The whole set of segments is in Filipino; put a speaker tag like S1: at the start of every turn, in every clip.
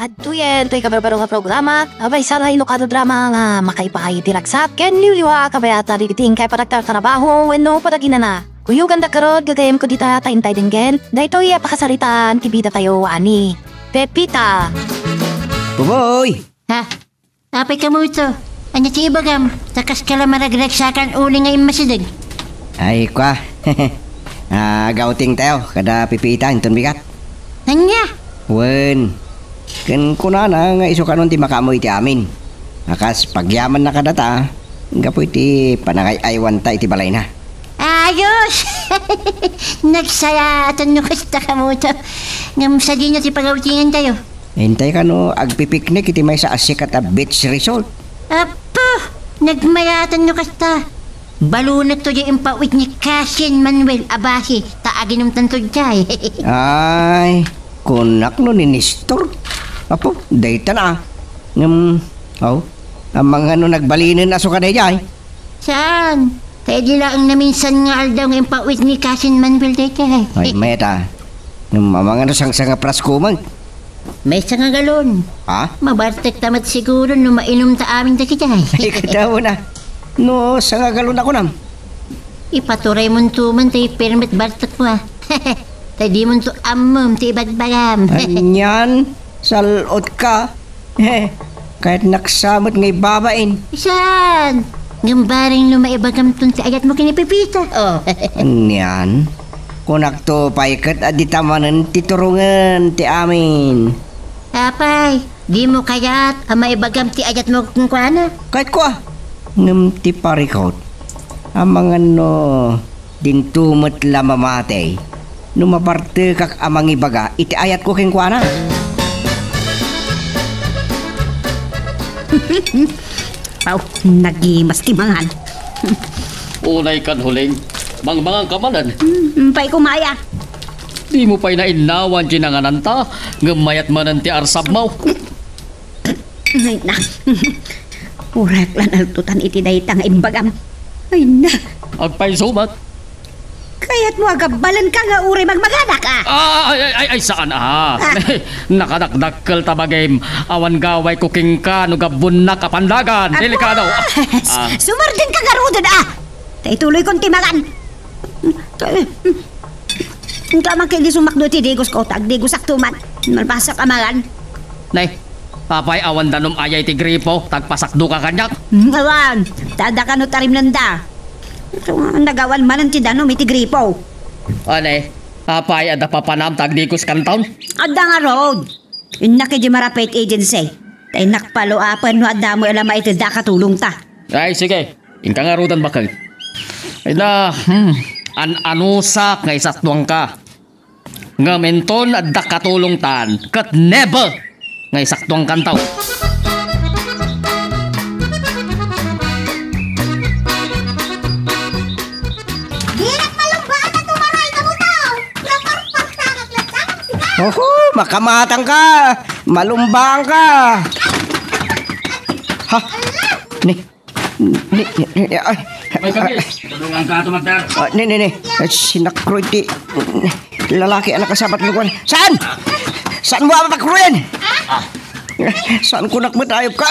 S1: At tuyen, to'y kabarbaro nga programa, abay sana inokado drama nga makaipahay diragsak, ken liwliwa kabayata rigiting kay paragtar tarabaho, wenno padagina na. Kuyo ganda karod, gagayem ko dita taintay dinggen, dahito pakasaritaan, kibida tayo ani. Pepita!
S2: Buboy!
S3: Ha? Apay ka mo ito. Anya si Ibagam, takas ka lang maragragsakan uli nga imasidag.
S2: Ay, kwa. Gauting tayo, kada pipitan, itong bigat.
S3: Anya?
S2: Wen, kan kuna na nga iso kanon ti makamoy ti amin. Akas pagyaman na kadata, nga po iti panangay aywan ta iti balay na.
S3: Ayos! Nagsayatan nyo kasta ka mo ito. Ngamsa din nyo ti pagautingan tayo.
S2: Hintay ka no, agpipiknik iti may sa asik at a beach resort.
S3: Apo! Nagmayatan nyo kasta. Balunag to yung impawit ni Casin Manuel Abasi. Taagin ng tantod jay.
S2: Ay, kunak no ni Nestor. Apo, dayta na. Ang mga no nagbalinin na so ka jay.
S3: Saan? Kaya di lang naminsan nga aldaw ng impawit ni Casin Manuel jay.
S2: Ay, meta. Mga no sang nga praskuman.
S3: May isang galon.
S2: Ha?
S3: Mabartek tamat siguro no mainom ta amin da jay.
S2: Ay, kadaw na. No, sang galon ako nam.
S3: Ipaturay mo tuman tayo permit bartek mo ah. Tayo di mo to amom ti ibagbagam.
S2: Anyan, salot ka. Kahit naksamot ngay babain.
S3: Saan? Gambaring lumaibagam tun ti ayat mo kinipipita. Oh.
S2: Anyan, kunak to paikat aditamanan titurungan ti amin.
S3: Apay, di mo kayat maibagam ti ayat mo kung kuana.
S2: Kahit ko ngam ti parikot. Ang mga no, dintumot lamamatay. Numaparte kak amang ibaga, iti ayat ko keng kuana.
S4: Pau, nagimas timangan.
S5: Unay kan huling, mangmangang kamalan.
S4: Pay kumaya.
S5: Di mo pa'y nainawan ginangananta, ngamayat manan ti arsab mo.
S4: Ay na. Urak lan altutan iti daytang imbagam. Ay na.
S5: Agpay sumat.
S4: Kaya't mo agabalan ka nga uri magmaganak
S5: Ay, saan Nakadakdakkel tabagim. Awan gaway kuking ka, nugabun na kapandagan. Delikado.
S4: Sumardin ka garudod Tay tuloy kong timagan. Ang kamang kayo sumakdo ti Digos ko, tag Digos aktuman. Malpasak amagan.
S5: Nay, papay awan danom ayay ti gripo, tagpasakdo ka kanyak.
S4: Awan, tada ka no tarim nanda. Nagawan manan ti danom iti gripo.
S5: Ane, papay ada papanam tag Digos kantaon.
S4: Adda nga road. Inaki di marapit agency. Tay nakpaluapan no adda mo alam iti da katulong ta.
S5: Ay, sige. Inka nga rudan bakal. Ay na, anusak nga isatwang ka. Nga menton at katulong tan, kat never nga isaktuang kantaw.
S2: Oho, makamatang ka. Malumbang ka. Ha? Ay.
S5: May kabis, tulungan ka tumaktar.
S2: Ni. Sinakroy ti lalaki anak kasabat lukuan. Saan? Saan mo apapakroyan? Saan ko nakmatayop ka?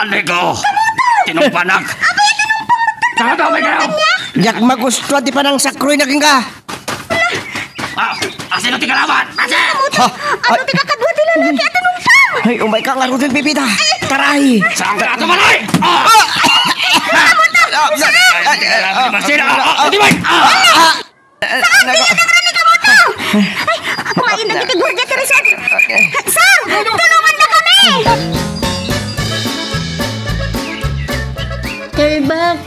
S5: Alay ko. Tinumpanak. Saka may kayo.
S2: Yak magustuhan ti panang sakroy na king ka.
S5: Asin na ti kalaban. Asin!
S4: Ano ti kakadwa ti lalaki at anong tao?
S2: Ay, umay ka nga rin, Pipita. Taray!
S5: Saan ka tumalay? Masira! Hindi ba?
S4: Kumain na ti gwardiya ti Rizal. Sir, tulungan na kami!
S3: Talbag,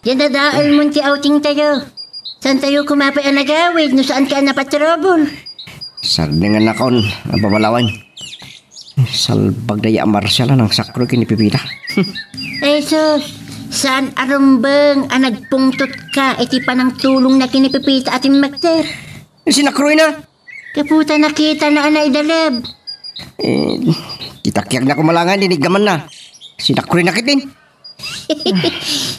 S3: yan dadaan mo ti outing tayo. Saan tayo kumapay ang nagawid? No saan ka napatrobol?
S2: Sardingan na kaon, ang pamalawan. Salbag daya Marcial ng sakro kini Pipita.
S3: Ay sus, saan arumbang ang nagpungtot ka iti panang tulong na kinipipita ating magter?
S2: Sinakroy na.
S3: Kaputa nakita na anay dalab.
S2: Kitakyak na kumalangan, dinigaman na. Sinakroy na kitin.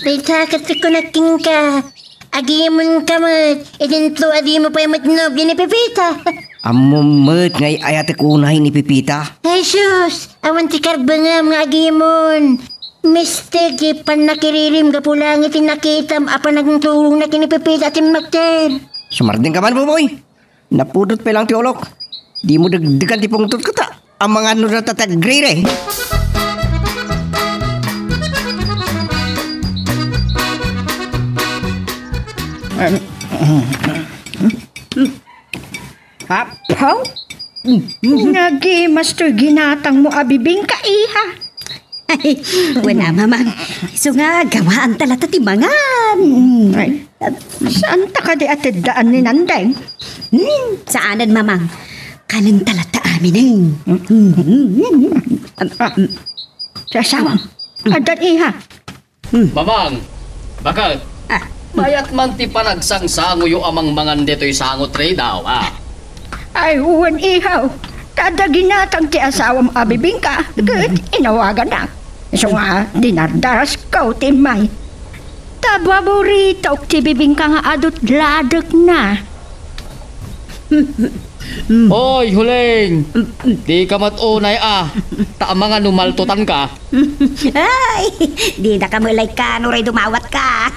S3: May takat ko naking ka. Agimon ka mat. Idinto adi mo pa yung matnob kinipipita.
S2: Amumet ngay ayat kunay ni Pipita.
S3: Jesus, awan ti karbangam nga agimon. Mistake, pan nakiririm ka pulangit nakitam apa nagtulong na kinipipita atin magter.
S2: Sumarding ka man, Buboy. Napudot pa lang ti olok. Di mo dagdagan ti pungtot ko ta. Ang mga ano na tatagre.
S4: Apaw? Nagi, Master, ginatang mo abibing ka, iha. Ay, wala, mamang. So nga, gawaan talata timangan. Ay, saan ta ka di atid daan ni Nandeng? Saanan, mamang? Kanin talata amin Sa sawang, adan iha.
S5: Mamang, bakal. Mayat man ti panagsangsango yung amang mangan dito'y sangot ray daw,
S4: Ay, uwan ihaw. Kada ginatang ti asawam abibing ka, inawagan na. So nga, dinardaras ko, timay. Tababorito, ti bibing ka nga adot ladak na.
S5: Hoy, huling! Di ka matunay ta mga numaltutan ka.
S4: Ay, di na ka mulay ka, nuray dumawat ka.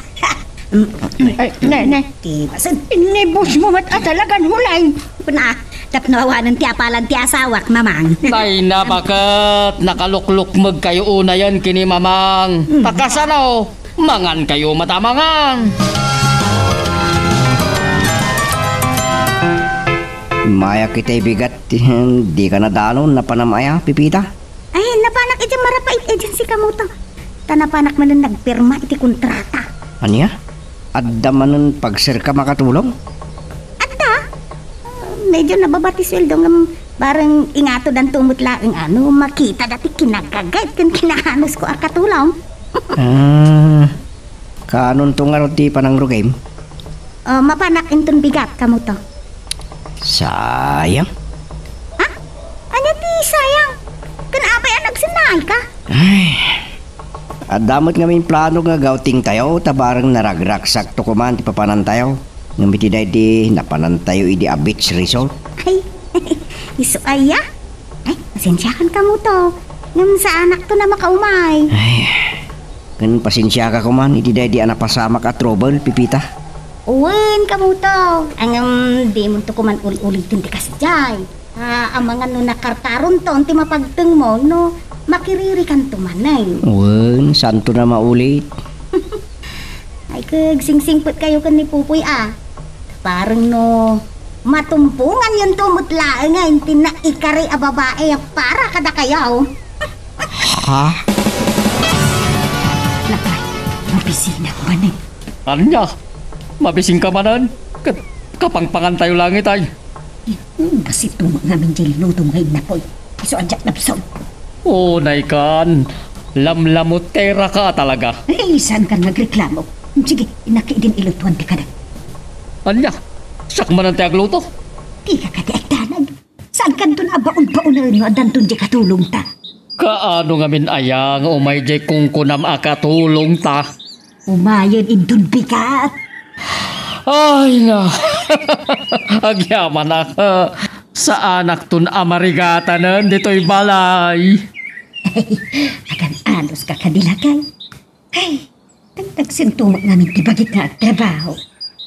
S4: Ay, ne. Tibasan. Inibus mo mat atalagan hulay. Puna, tapnawanan ti apalan ti asawak, mamang.
S5: Ay na bakit nakalukluk mag kayo una yan kini mamang. Takasanaw, mangan kayo matamangan.
S2: Maya kita'y bigat. Di ka na dalon na panamaya, Pipita.
S4: Ay, napanak iti marapait agency ka mo to. Tanapanak man nun nagpirma iti kontrata.
S2: Anya? Adda manon pagsir ka makatulong?
S4: Adda? Medyo nababati sweldo nga barang ingato dan tumutla ang ano, makita dati kinagagad kan kinahanos ko akatulong.
S2: Kanon tong aroti panang rugim?
S4: Mapanak inton bigat ka mo to.
S2: Sayang.
S4: Ha? Ano ti sayang? Kanapay ang nagsinay ka?
S2: At damot nga may plano nga gauting tayo, tabarang naragraksak to kuman ti papanan tayo. Ngamiti dahi di napanan tayo idi a beach resort.
S4: Ay, iso aya? Ay, pasensyakan ka mo to. Ngam sa anak to na makaumay.
S2: Kan pasensya ka kuman, idi dahi di anak pasamak at trouble, Pipita.
S4: Uwin ka mo to. Ang di mo to kuman ulitin ti kasjay. Ang mga no nakartaron to, ti mapagteng mo, no, makiriri kan tumanay.
S2: Wen, santo na maulit.
S4: Ay, kagsingsingpot kayo kan ni Pupoy, Parang no, matumpungan yung tumutla nga, hindi na ikari a babae para kada kayaw.
S2: Ha?
S4: Nakay, mapisina ko man
S5: Anya, mabising ka manan. Kapangpangan tayo langit ay.
S4: Kasi tumang namin dyan luto ngayon na po. Iso adyak na pisong.
S5: Oh, naikan. Lamlamutera ka talaga.
S4: Ay, saan ka nagreklamo? Sige, inakiidin ilutuan ka na.
S5: Anya, sak man ang tiagluto.
S4: Di ka katiagdanag. Saan ka doon abaon-baon na rin adantun di katulong ta?
S5: Kaano nga min ayang umay jay kung kunam akatulong ta.
S4: Umayon indun bigat.
S5: Ay na. Agyaman na. Sa anak tun amarigatanan dito'y balay.
S4: Agan anos ka kadilagay. Ay, tagsintumak namin tibagit nga at trabaho.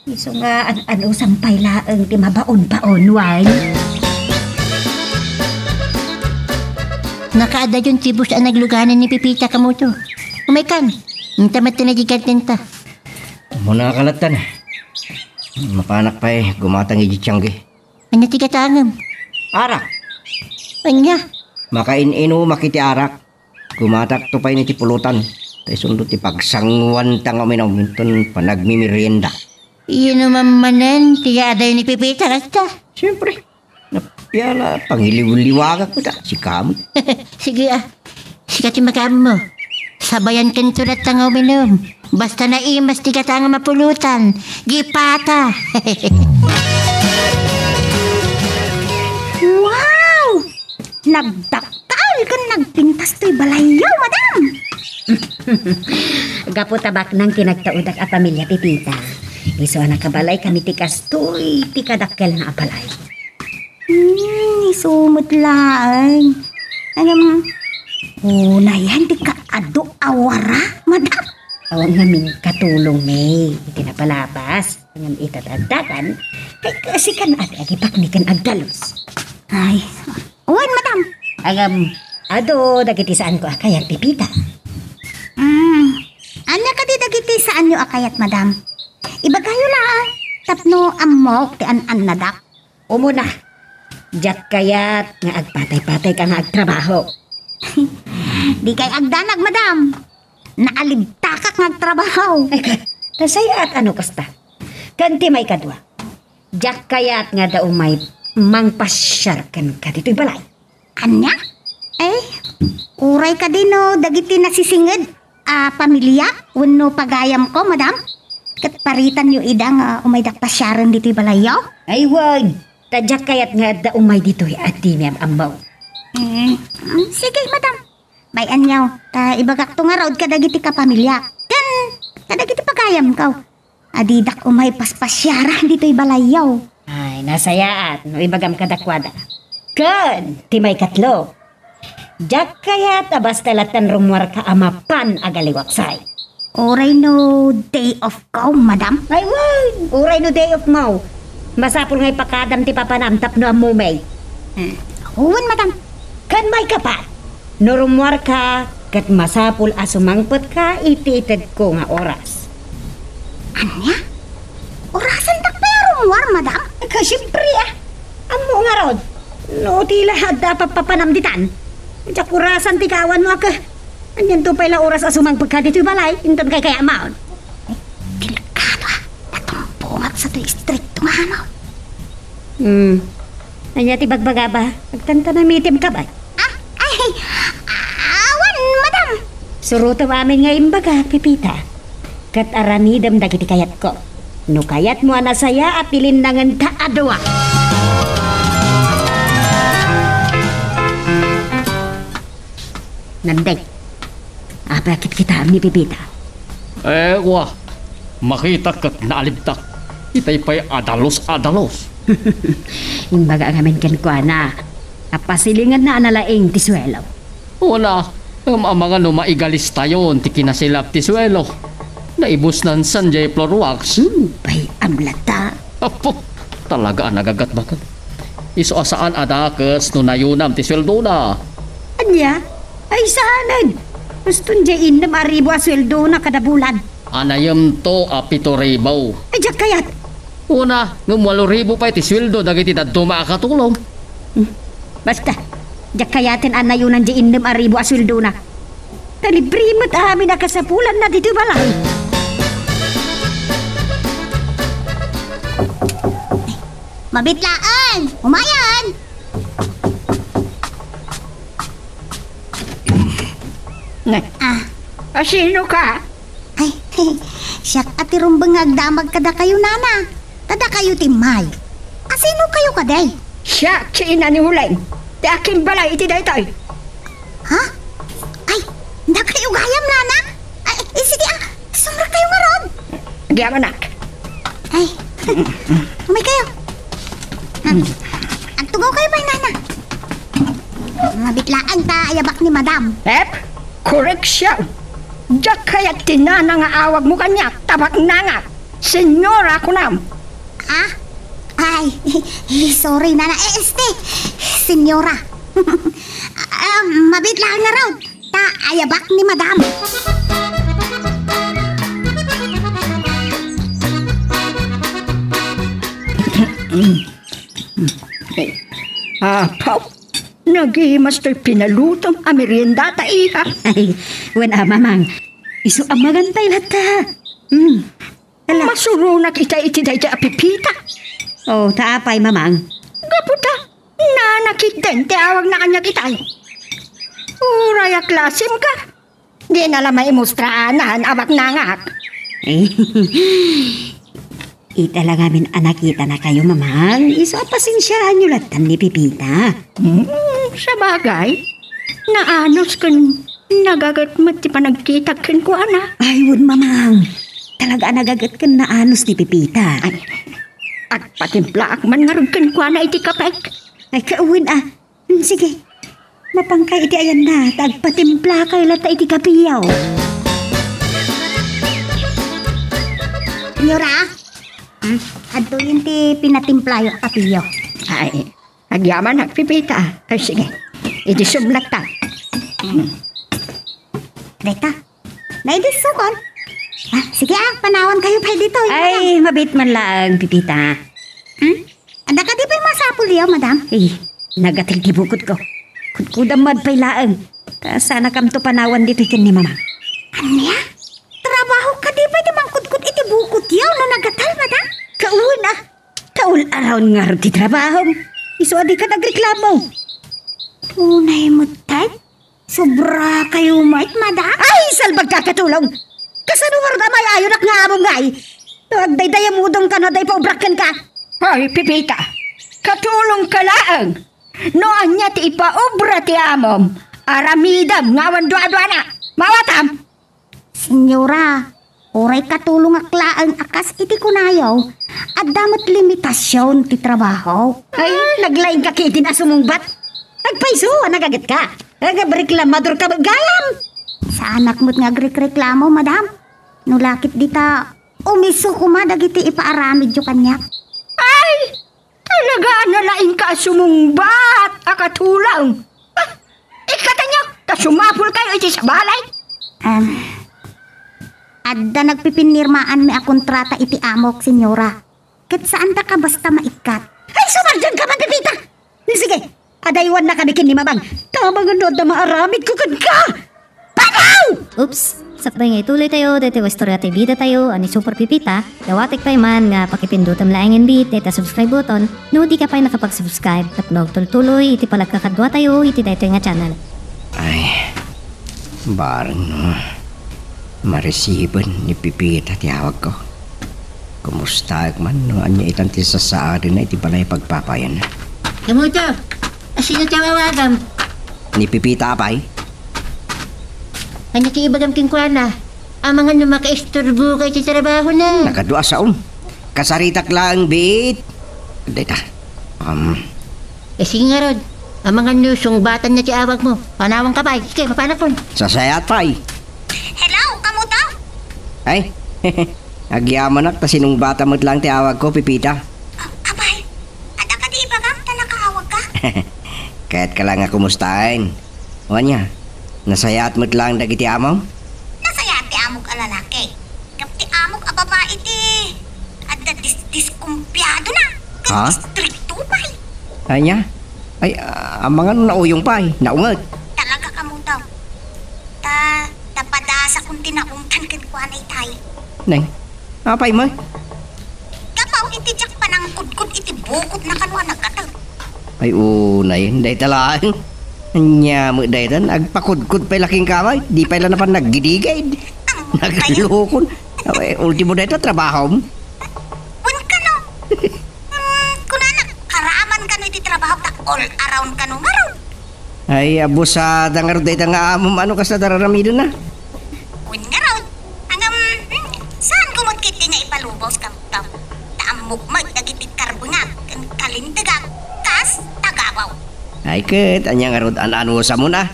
S4: Iso nga ano sampay laang ti mabaon-baon, why?
S3: Nakaada yung tibus ang nagluganan ni Pipita ka mo to. Umaykan, ang tamat na nagigantin ta.
S2: Muna kalatan. Mapanak pa gumatang ijitsanggi.
S3: Ano tigatangam?
S2: Arak.
S3: Anya?
S2: Makain-ino makiti arak. Gumatak to pa ini ti pulutan. Tay sundot ti pagsangwan tang uminaw minton panagmimerienda.
S3: Iyon naman manan, tiga aday ni Pipita kasta.
S2: Siyempre. Napiyala, pangiliw-liwaga ko ta. Si Kamot.
S3: Sige Sikat yung magam mo. Sabayan kan tulat tang uminom. Basta na imas tiga tanga mapulutan. Gipata.
S4: Wow! Nagdaktal ka nagpintas to'y balayaw, madam! Gapo tabak ng kinagtaudak a pamilya Pipita. Iso na kabalay kami tikas to'y tikadakkel na apalay. Sumot lang. Yan di ka ado awara, madam. Awang ngamin katulong may itinapalabas. Ngam itatagdagan, kay kasi kan agi paknikan agdalos. Ay, uwan madam. Ado, dagiti saan ko akayat pipita. Anya ka di dagiti saan nyo akayat, madam? Ibagayo lang, tapno amok ti an nadak. Umuna, jak kayat nga agpatay-patay ka nga agtrabaho. Di kay agdanag, madam. Naalibtakak nga agtrabaho. Ay, tasaya at ano kasta? Kanti may kadwa. Jak kayat nga daw may mangpasyar kan ka dito'y balay. Anya? Uray ka din no, dagiti nasisingid. Pamilya, uno pagayam ko, madam. Kat paritan yung idang umaydak pasyaran dito'y balayaw. Ay, wag. Tadyak kayat nga da umay dito'y at di miyam ambaw. Sige, madam. Bayan niyaw, ibagak to nga raod kadagiti ka pamilya. Kan, kadagiti pagayam ko. Adidak umay paspasyaran dito'y balayaw. Ay, nasayaat, no ibagam kadakwada. Kan, timay katlo. Jak kayat abas talatan rumwar ka amapan agaliwaksay. Oray no day off ko, madam? Ay, wag! Oray no day off mo. Masapul ngay pakadam ti papanamtap no amumay. Huwan, madam. Kan may kapat. No rumwar ka, kat masapul asumangpot ka, ititid ko nga oras. Anya? Orasan tak pa rumwar, madam? Kasimpri Amo nga rod. No tila hada papanamditan. Diyak orasan ti kawan mo ka. Anyan to pala oras asumangpot ka dito'y balay. Inton kay kaya maon. Delikado Natumpungat sa to stricto nga ano. Anya ti bagbaga ba? Agtanta na mitim ka ba? Awan, madam. Suruto amin nga imbaga, pipita. Kat aranidam dagiti kayat ko. No kayat mo anasaya at pilindangan ka adwa. Nandeng. Bakit kita ni pipita?
S5: Wah. Makita kat naalibtak. Itay pa'y adalos.
S4: Imbaga ngamin ken ko na. Kapasilingan na analaing tiswelo.
S5: Wala. Mga no maigalis tayo. Ti kinasilap tiswelo. Naibus nan Sanjay Florwax.
S4: Bay amlata.
S5: Apo. Talaga nagagat bakag. Iso asaan adakas no nayunam tisweldo na.
S4: Anya? Ay saanan. Gusto niya na maribo asweldo na kada bulan.
S5: Anayam to 7,000.
S4: Ay jak kayat.
S5: Una, ng 8,000 pa iti sweldo dagiti dadto makakatulong.
S4: Basta, jak kayatin anayunan diyan na maribo asweldo na. Talibrimot amin na kasapulan na dito balay. Mabitlaan! Umayan!
S3: Sino ka?
S4: Ay, siyak ati rumbang agdamag kada kayo, nana. Tada kayo timay. Sino kayo kaday?
S3: Siya, si ina ni Huleng. Di aking balay iti daytoy.
S4: Ha? Ay, hindi kayo gayam, nana. Ay, sige sumra kayo nga ron.
S3: Giyam anak.
S4: Ay, umay kayo. Ang tugaw kayo ba, nana? Mabitlaan ta ayabak ni madam.
S3: Correction. Diyak kaya't tinana nga awag mo kanya, tabak na nga. Senyora ko nam.
S4: Ay, sorry nana. Senyora. Mabitlaan nga raw. Ta ayabak ni madam.
S3: Pop. Nagihimas to'y pinalutong amerienda ta iha.
S4: Ay, wala mamang. Isu ang magantay lata.
S3: Masurunak ita iti dayta apipita.
S4: Oh, taapay mamang.
S3: Gaputa, nanakit din ti awag na kanya kitay. Uraya klasim ka. Di na lamay imustraanan abak nangak.
S4: Italagamin anakita na kayo, mamang. Isu pasensyahan nyo latan ni Pipita.
S3: Sa bagay, naanos kan nagagat mo ti panagkita ken ko ana.
S4: Ay, wun mamang. Talaga nagagat kan naanos ni Pipita.
S3: At patimpla ak man nga rin ken ko ana iti kapek.
S4: Ay, kauwin Sige. Mapangkay iti ayan na. Tagpatimpla kay lata iti kapiyaw.
S3: Senyora? Adto yun ti pinatimpla yung kapiyo.
S4: Ay, agyaman nagpipita. Ay, sige. Iti sublat ta.
S3: Rita, naidisukon. Sige panawan kayo pa dito.
S4: Ay, mabit man lang, pipita.
S3: Anda ka di pa yung masapul yaw, madam?
S4: Ay, nagatil tibukod ko. Kudamad pa'y laang. Sana kam to panawan dito ikin ni mama.
S3: Anya? Trabaho ka di pa di mangkudkod iti bukod yaw no nagatal, madam?
S4: Kaun Kaul araw nga rin ti trabaho. Iso adi ka nagreklamo.
S3: Tunay mo, tay? Sobra kayo, mait, madam?
S4: Ay, salbag kakatulong. Kasanuwar na may ayon ak nga among ngay. Nagdaydaya mudong ka na day paubrakan ka. Ay, pipita. Katulong ka laang. No anya ti ipaubra ti amom. Aramidam ngawan dua-dua na. Mawatam.
S3: Senyora, oray katulong aklaang akas iti kunayaw at damot limitasyon ti trabaho.
S4: Ay, naglaing ka kitin asumungbat. Nagpaiso, nagagat ka. Nagabriklamador ka magayam.
S3: Sa anak mo't nga reklamo, madam. Nulakit dita, umiso kumadagiti ipaaramid yung kanya.
S4: Ay, talaga nalaing ka sumungbat, akatulang. Ikata nyo, ta sumapul kayo iti sa balay.
S3: Adda nagpipinirmaan may akontrata iti amok, senyora. Kat saan ta ka basta maikat?
S4: Ay, sumarjan ka man, pipita. Sige, adaywan na kami kin ni mamang. Tamang anod na maaramid ko kan ka. Panaw!
S6: Oops! Sakbay nga ituloy tayo, dito istorya tayo bida tayo, ani Super Pipita. Dawatik pa man nga pakipindutam laing and beat, dito subscribe button. No, di ka pa nakapag-subscribe. At tuloy, iti palagkakadwa tayo, iti dito nga channel.
S2: Ay, barang no. Maresiban ni Pipita tiyawag ko. Kumusta man no, anya itanti sa atin na iti balay pagpapayan.
S3: Kamuto, asino tawawagam?
S2: Ni Pipita apay?
S3: Ano ti ibagam kingkwana? Ang mga numaka-isturbo kay ti trabaho na.
S2: Nakadua saon. Kasaritak lang, bit. Dita.
S3: Sige nga rod, ang mga nusong batan na ti awag mo. Panawang ka pa, sige, papanak ko.
S2: Sasayat pay.
S3: Hello, kamuto?
S2: Ay, agyaman nak, tasinong bata mo't lang tiawag ko, Pipita.
S3: Abay, ada ka di ibagam na nakahawag ka?
S2: Kahit ka lang nga kumustahin. O niya, nasayat mo't lang dagiti amaw?
S3: Nasaya ti amok a lalaki. Kapti amok a babae ti. Adda diskumpiyado na.
S2: Ha?
S3: Stricto pa eh.
S2: Anya? Ay, ang mga nauyong pa naungat.
S3: Talaga kamuto. Tapadasa kung tinaungtan kankwanay tayo.
S2: Neng, apay mo?
S3: Kapaw iti jak panangkudkod iti bukod na kanwa nagkatag.
S2: Ay, unay, day talaan. Anya mo day tan, agpakudkud pa'y laking kamay. Di pa'y lang napan naggidigay. Naglukon. Ay, ultimo day ta, trabaho mo.
S3: Wan ka no. Kunanak, karaman ka no iti trabaho ta all around ka no maroon.
S2: Ay, abusada nga rin day ta nga amom. Ano ka sa dararamido na?
S3: Wan nga raw. Hanggang, saan kumagkit nga ipalubos ka ta? Taamok magdagiti karbunga. Kalindagang, kas, tagabaw.
S2: Ay, ket, anya nga rin ano sa mo na.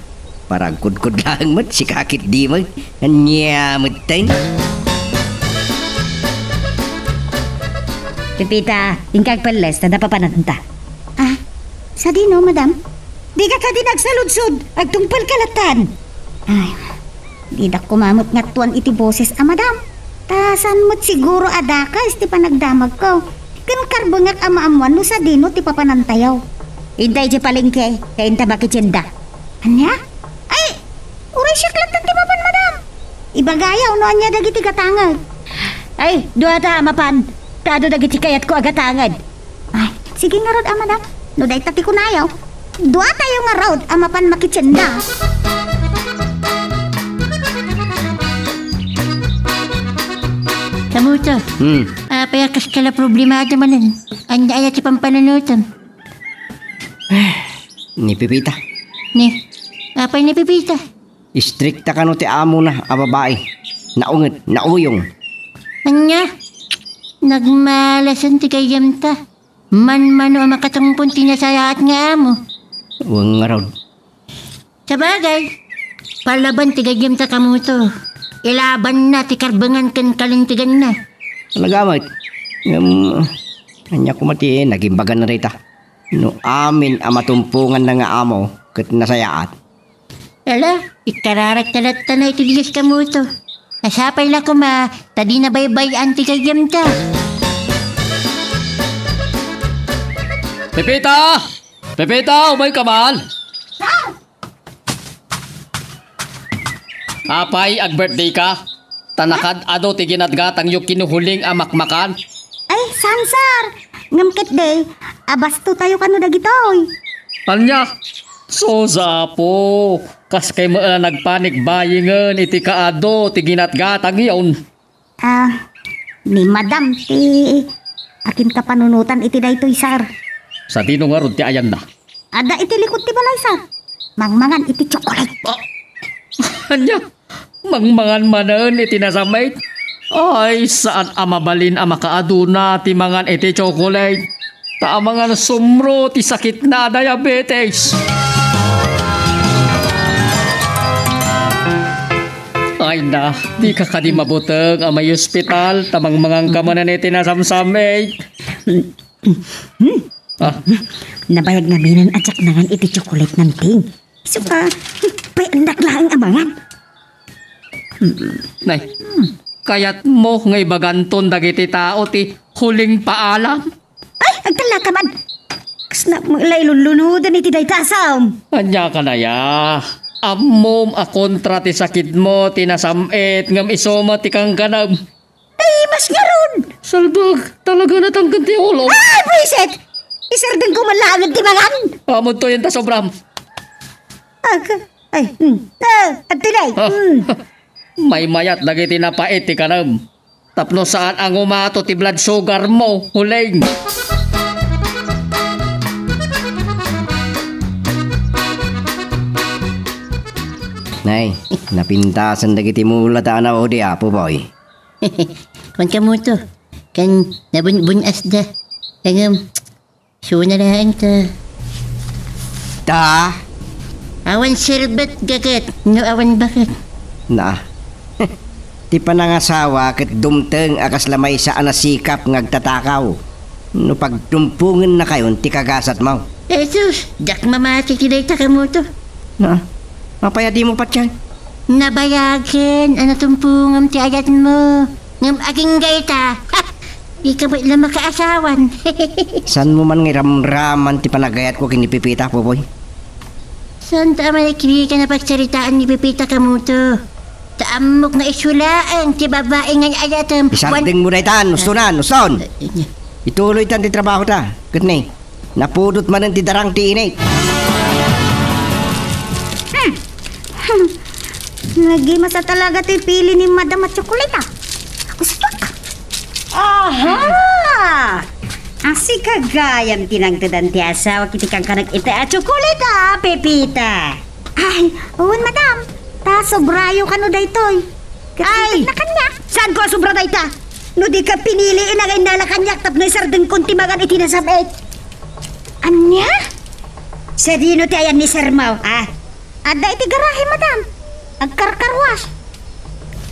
S2: Parang kudkud lang mo, si kakit di mo. Anya mo tayo.
S4: Pipita, ingkag palas na napapanatanta.
S3: Sa di no, madam?
S4: Di ka ka din nagsaludsod, agtungpal kalatan.
S3: Ay, di da kumamot nga tuwan iti boses, madam. Tasan mo't siguro adaka, iti pa nagdamag ko. Kan karbungak amaamuan no sa dino, ti papanantayaw.
S4: Intay di palengke, kain tabaki tiyenda.
S3: Anya? Ay, uray siya klatan ti papan, madam. Ibagayaw no anya dagiti katangag.
S4: Ay, duha ta mapan. Tado dagiti kayat ko agatangad.
S3: Ay, sige nga rod, madam. No day tati kunayaw. Dua tayo nga rod, amapan makitsenda. Kamuto, payakas ka la problemado manan. Anya ayat si pampananutan.
S2: Ni Pipita.
S3: Ni, apay ni Pipita.
S2: Istrikta ka no ti amo na, a babae. Naungat, nauyong.
S3: Anya, nagmalasan ti kayam ta.
S4: Man-mano ang makatungpon tinasayaat nga mo.
S2: Huwag nga raw.
S4: Sa bagay, palaban tigagim ta kamo to. Ilaban na, tikarbangan kan kalintigan na.
S2: Talagamit. Anya ko mati, nagimbagan na rita. No amin ang matumpungan na nga amo, kat nasayaat.
S4: Ala, ikararat talat na itiligas kamo to. Nasapay la ko ma, tadi na baybay ang tigagim ta.
S5: Pepita! Pepita, umay ka man! Apay, ag birthday ka? Tanakad ado ti ginatgatang yung kinuhuling amakmakan?
S3: Ay, Sansar! Ngamkit day, abasto tayo kano dagitoy.
S5: Anya? Soza po. Kas kay mo nagpanik bayingan iti kaado ti ginatgatang yun.
S3: Ni Madam, akin ka panunutan iti daytoy, sar.
S5: Sa dino nga ron ti ayan na.
S3: Ada iti likod ti balay, sar. Mangmangan iti chocolate.
S5: Anya? Mangmangan manan iti nasamay. Ay, saan amabalin ang makaaduna ti mangan iti chocolate? Ta mangan sumro ti sakit na diabetes. Ay na, di ka kadi mabuteng ang may ospital, tamang mangang kamanan iti nasamsamay.
S3: Nabayag na minan at saknangan iti chocolate ng ting. So payandak lang ang amangan.
S5: Nay, kayat mo ngay baganton dagiti tao ti huling paalam.
S3: Ay, agtala ka man. Kasna mo ilay lulunudan iti daytasam.
S5: Anya ka na ya. Amom a kontra ti sakit mo, tinasamit, ngam isoma ti kang ganam.
S3: Ay, mas nga ron.
S5: Salbag, talaga natanggan ti ulo.
S3: Ay, Bwiset! Isardeng ko malangag ti mangan.
S5: Amod to yun ta sobram.
S3: At tinay.
S5: May mayat lagi tinapait ti kanam. Tapno saan ang umato ti blood sugar mo, huling.
S2: Nay, napintasan dagiti mula ta na o di apo boy.
S4: Kung ka mo to, kan nabun-bunas da. Kagam, suna lang ta.
S2: Ta?
S4: Awan sirbat gagat, no awan bakit.
S2: Na. Ti panangasawa ket dumteng akas lamay sa anasikap ngagtatakaw. No pagtumpungan na kayon ti kagasat mo.
S4: Jesus, dak mamati kiday ta ka mo to.
S2: Na. Mapaya di mo pa tiyan.
S4: Nabayagan, ano tumpungam ti ayat mo. Ngam aging gayta. Ha! Di ka ba ilang makaasawan?
S2: San mo man ngiramraman ti panagayat ko kinipipita po boy?
S4: Saan tama na kili ka na pagsaritaan ni Pipita ka mo to? Taamok na isulaan ti babae nga ayatam.
S2: Isarding mo na itan, ustunan, uston. Ituloy tan ti trabaho ta. Kutni, napudot man ang ti darang ti inay.
S3: Nagima sa talaga ti pili ni Madam at chocolate. Ako stuck. Aha! Asi kagayam tinagdadan ti asawa kiti kang kanag ita at chocolate Pepita. Ay, uwan Madam. Ta sobrayo ka no daytoy. Ay, na kanya. Saan ko sobra dayta? No di ka pinili inagay nala kanyak tapno isardeng kuntimagan iti nasabit. Anya? Sa dino ti ayan ni Sir Mau. Ada iti garahe Madam. Agkarkarwas.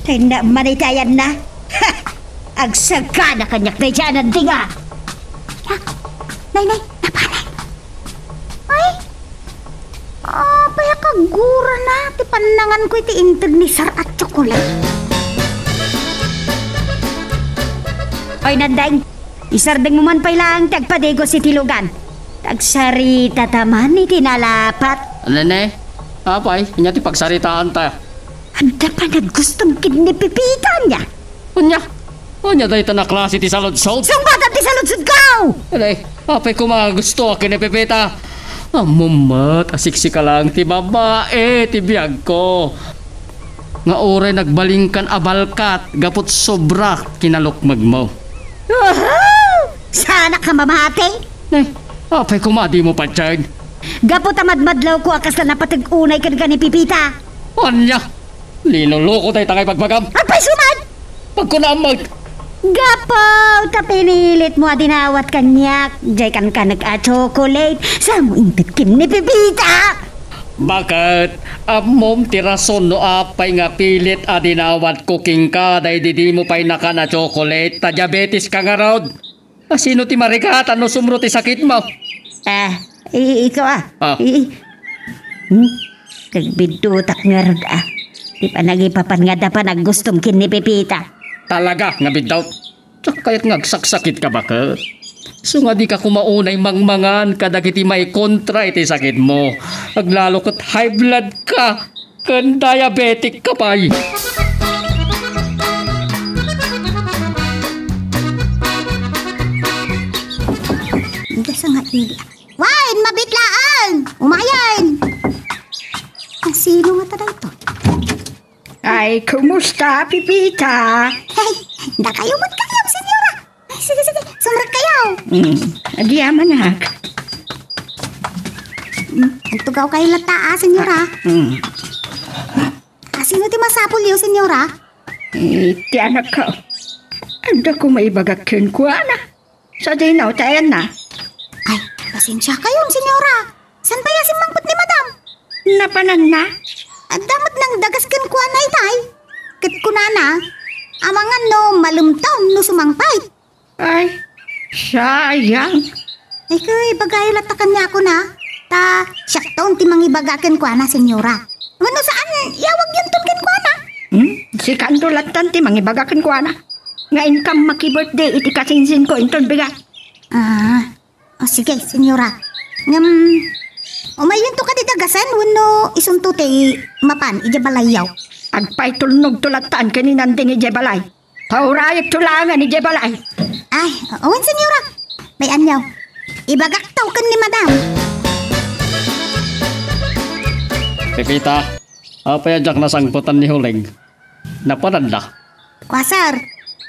S3: Tinda man iti ayan na. Agsaga na kanyak na dyanan tinga. Nay, napanay. Ay, paya kagura na. Ti panangan ko iti integ ni Sir at chocolate. Ay, nanday. Isardeng mo man pa ilang tagpadego si Tilugan. Tagsarita taman iti nalapat.
S5: Nene, apay, inya ti pagsaritaan ta.
S3: Anda pa naggustong kidnipipitan niya.
S5: Anya dahi ta na klase ti saludsod.
S3: Sumbatan ti saludsod ko!
S5: Alay, apay ko mga gusto kinipipita. Amumat, asiksi ka lang ti babae, ti biyag ko. Nga oray nagbalingkan abalkat, gapot sobra kinalukmag mo.
S3: Sana ka mamati.
S5: Apay ko madi mo pa dyan.
S3: Gapo tamadmadlaw ko akas na napatag-unay ka ni Pipita.
S5: Anya, linuloko tayo tangay pagpagam.
S3: Apay sumad!
S5: Pag ko naamag,
S3: Gapaw, tapinilit mo dinawat kanyak. Jay kan ka nag-chocolate. Sa mo ingpit kin ni Pepita.
S5: Bakit? Amom tirason no apay nga pilit adinawat cooking ka day di mo pa'y naka na chocolate ta diabetes ka nga raw. Sino ti marikat ano sumro ti sakit mo?
S3: Ikaw Kagbidutak nga rod Di pa nagipapan nga da pa naggustom kin ni Pepita.
S5: Talaga nga bidaw. Kaya't ngagsaksakit ka bakit? So nga di ka kumaunay mangmangan kadagiti may kontra iti sakit mo. Aglalo kat high blood ka. Kan diabetic ka pa'y.
S3: Dasa nga ili. Wine, mabitlaan! Umayan! Sino nga tada ito?
S4: Ay, kumusta, Pipita?
S3: Hey, nakayumot kayo, senyora. Ay, sige, sumrat kayo.
S4: Adi amanak.
S3: Ang tugaw kayo lata, senyora. Sino ti masapul yun, senyora?
S4: Ti anak ko. Anda ko maibagakin ko, ana. Sa dinaw tayan na.
S3: Ay, pasensya kayo, senyora. San ba yasin mangput ni madam?
S4: Napanan na?
S3: At damat nang dagaskan ko na itay. Kat kunana, amangan no malumtaw no sumangpay.
S4: Ay, sayang.
S3: Ay kay bagayo latakan niya ako na. Ta, siyak taon ti mangibagakan ko na, senyora. Wano saan, yawag yun tungkin ko na.
S4: Si Kandulatan ti mangibagakin ko, ana. Ngayon kam maki-birthday, iti kasinsin ko inton biga.
S3: Sige, senyora. Umayon to ka di dagasan, wano isunto ti mapan, ijabalayaw.
S4: Agpay tulnog tulatan kaninan din ni Jebalay. Paurayag tulangan ni Jebalay.
S3: Ay, awan, senyora. May anyaw. Ibagaktaw kan ni madam.
S5: Pepita, apa yan jak nasangputan ni Huling? Napananda?
S3: Kwasar,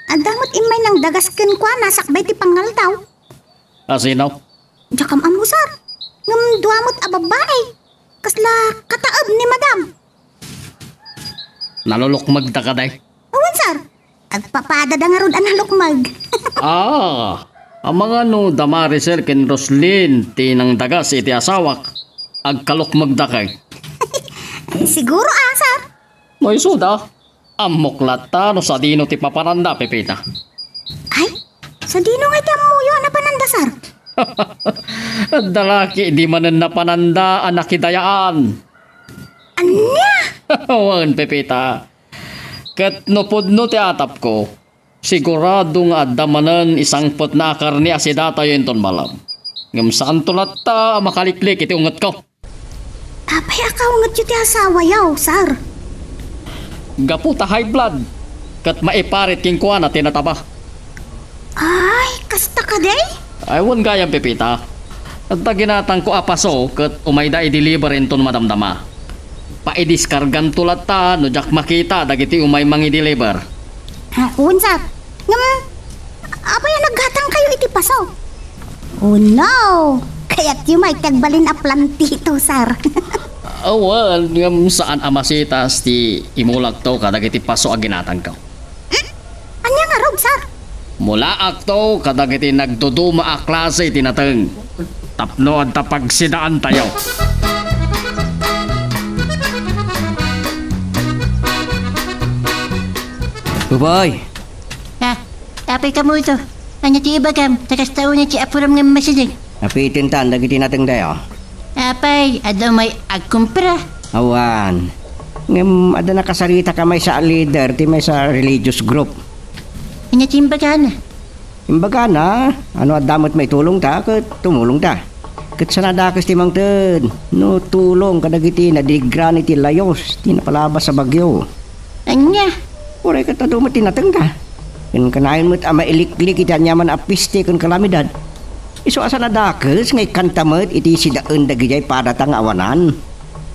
S3: adamot imay nang dagaskan kwa nasakbay ti pangaltaw.
S5: Asinaw?
S3: Jakam amusar. Ngam duamot ababae. Kasla kataab ni madam.
S5: Nalulukmag ta ka day?
S3: Awan, sar. Agpapada da nga rod analukmag.
S5: Ang mga no Damarisel ken Roslyn tinang dagas iti asawak. Agkalukmag da kay.
S3: Siguro, sar.
S5: Mo'y suda. Amoklat ta no sa dino ti papananda, Pepita.
S3: Ay, sa dino nga iti amuyo na pananda, sar.
S5: Dalaki di manen na pananda anak kitayaan.
S3: Anya?
S5: Wan, Pepita. Kat nopod ti atap ko, sigurado nga adamanan isang pot na karni asidata yun ton malam. Ngam saan tulat ta makaliklik iti ungat ko.
S3: Apay akaw ngat yu ti asawa yaw, sar.
S5: Gaputa high blood. Kat maiparit king kuha na tinataba.
S3: Ay, kasta ka day?
S5: Ay, wan gayang, Pepita. At ginatang ko apaso, kat umayda i-deliver inton madamdama. Pa-i-diskargan tulat ta, no jak makita, dagiti umay mangi-deliver.
S3: Unsat? Apay naghatang kayo iti paso? Oh no! Kaya't yung may tagbalin a plantito, sar.
S5: Awan, ngam saan amasitas ti imulag to, kadagiti paso a ginatang ka.
S3: Anya nga rog, sar?
S5: Mula akto, kadagiti nagduduma a klase tinateng. Tapno at tapagsidaan tayo.
S2: Bubay,
S3: Apay ka mo ito. Anya ti ibagam, takas tao niya ti apuram ng masilig.
S2: napitin tan dagiti nateng dayo.
S3: Apay, adaw may agkumpra.
S2: Awan. Ngem ada nakasarita ka may sa leader ti may sa religious group.
S3: Anya ti imbagana.
S2: Imbaga na, ano adamot may tulong ta, ket tumulong ta. Ket sanadakas ti mangted, no tulong kadagiti na digran iti layos, ti napalabas sa bagyo.
S3: Anya?
S2: Uray ket adumot ti nateng ta. Ken kanayon mo't ama iliklik iti anyaman apiste ken kalamidad. Isu asa nadakas ngay kantamet iti sidaan dagijay padatang awanan.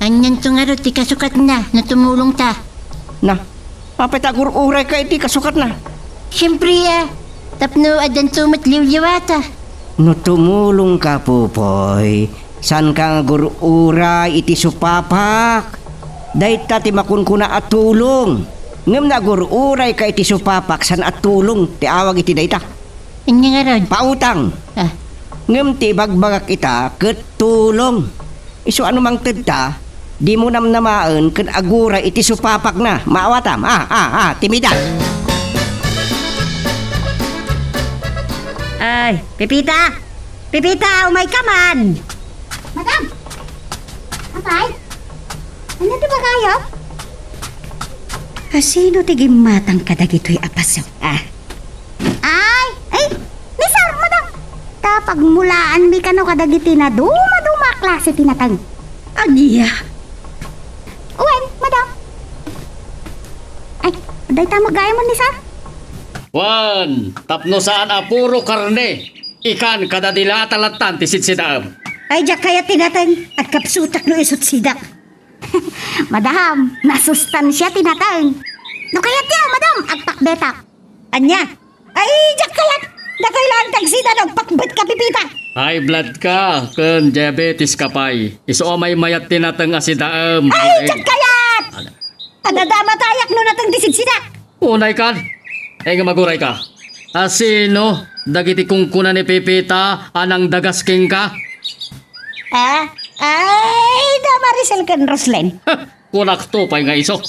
S3: Anyan to nga ro ti kasukat na tumulong ta.
S2: Na, papetagur uray ka iti kasukat na.
S3: Siyempre tapno adan tumat liwliwata.
S2: No tumulong ka, Pupoy. San ka nga gururay iti supapak? Dahit ta ti makunkuna at tulong. Ngam nagururay ka iti supapak san at tulong ti awag iti dayta.
S3: Anya nga ron?
S2: Pautang.
S3: Ah,
S2: Ngam ti bagbagak ita ket tulong. Isu ano mang tedta, di mo namnamaan ket aguray iti supapak na. Maawatam. Timidan.
S3: ay, Pepita! Pepita, umay ka man!
S4: Madam! Apay? Ano to ba kayo?
S3: Sino tigim matang kadagito'y apasok?
S4: Ay, Nisar, madam! Kapag mulaan mi kano kadagiti na duma klase tinatang.
S3: Aniya?
S4: Uwen, madam! Ay, day ta magaya mo, Nisar?
S5: Wan, tapno saan a puro karne. Ikan kadadila talatan ti sidsidam.
S3: Ay, diyak kaya tinatang at kapsutak no isot sidak.
S4: Madam, nasustansya tinatang. No kayat yaw, madam, agpakbetak.
S3: Anya? Ay, diyak kaya nakailan tagsida nagpakbet ka, Pepita.
S5: High blood ka, kun diabetes ka pay. Iso may mayat tinatang asidaam.
S3: Ay, diyak kayat! Adadama tayak no natang disid sidak.
S5: Unay kan. Ay nga maguray ka. Asino, dagiti kungkuna ni Pepita, anang dagasking ka?
S3: Ay, damarisal kan Roslen.
S5: Kunak to pay nga iso.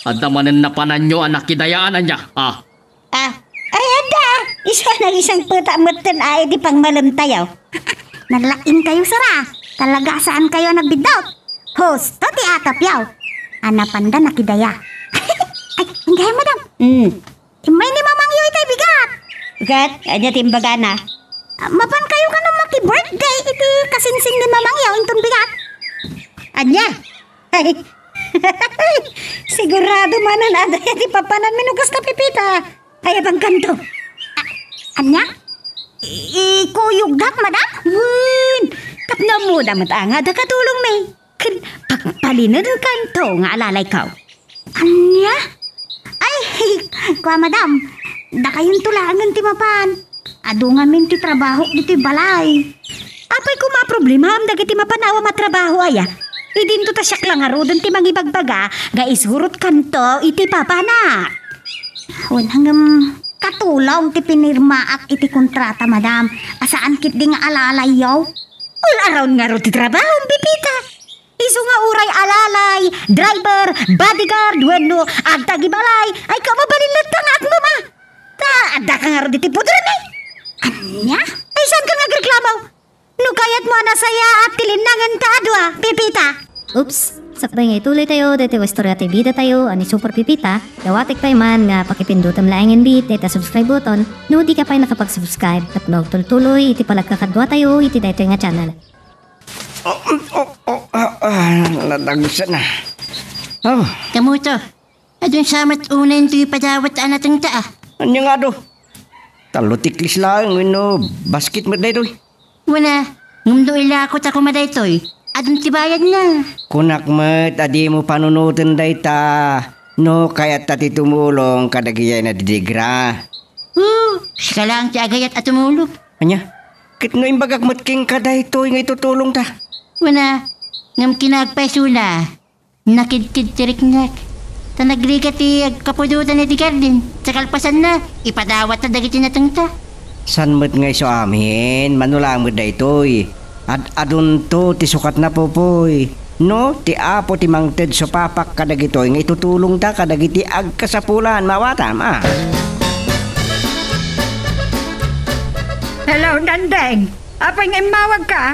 S5: At damanin na pananyo anak kidayaanan niya.
S3: Ay, ada. Isa ng isang puta mutan ay di pang malam tayo.
S4: Naglaing kayo, sara. Talaga saan kayo nagbidot? Hosto ti atap yaw. Anapanda nakidaya. Ay, hinggahin, madam. Imay ni mamang yoy tay bigat.
S3: Gat, anya timbaga na.
S4: Mapan kayo ka nung maki-birthday iti kasinsing ni mamang yaw intong bigat.
S3: Anya? Ay, sigurado manan ada di papanan minugas na Pepita. Ay, abang kanto.
S4: Anya? Ikuyog dak, madam?
S3: Wun, tapna mo damat nga da katulong may. Pagpalinan kanto nga alalay ka.
S4: Anya? Ay, kwa madam. Da kayong tulangan ti mapan. Adungan min ti trabaho diti balay.
S3: Apay ko problema am dagiti mapanawa matrabaho aya. Idinto ta siyak lang arodon ti mangibagbaga ga isurot kanto iti papana.
S4: Wen hanggang katulong ti pinirmaak iti kontrata, madam. Asaan kit di nga alalay yaw?
S3: All around nga ro ti trabaho, Pepita. Iso nga uray alalay, driver, bodyguard, wenno, agta gibalay, ay kamabalilat ka nga agmama. Ta, adda ka nga ro diti pudron eh.
S4: Anya?
S3: Ay, saan ka nga reklamaw? No kayat mo na saya at tilinangan ta adwa, Pepita.
S6: Oops! Sakbay nga ituloy tayo, dito istorya tayo bida tayo, ani Super Pipita, dawatik pa man nga pakipindutam laing bit, dito subscribe button, no di ka pa nakapag-subscribe, tapnog tultuloy, iti palagkakadwa tayo, iti dito nga channel.
S2: Ladagsa na. Oh,
S3: Kamuto, adun samat unan ti padawat anatang taa.
S2: anya nga do? Talutiklis lang, basket mo dahil.
S3: Wala, ngumdo ilakot ako madaytoy. Adun ti bayad na.
S2: Kunak mat, adi mo panunutan dayta. No, kaya tati tumulong kadagiyay na didigra.
S3: Sika lang ti agayat at tumulog.
S2: Anya? Kit no imbagak mat king kaday to nga itutulong ta.
S3: Wala, ngam kinagpaisula. Nakidkid tiriknak. Tanagriga ti kapudutan ni ti garden. Sa kalpasan na, ipadawat na dagiti natangta.
S2: San mat nga iso amin, manulang mat daytoy. Adun to ti sukat na popoy. No, ti apo ti mangted so papak kadagitoy nga itutulong ta kadagiti agkasapulan mawatam
S4: Hello, Dandeng. Apay nga imawag ka?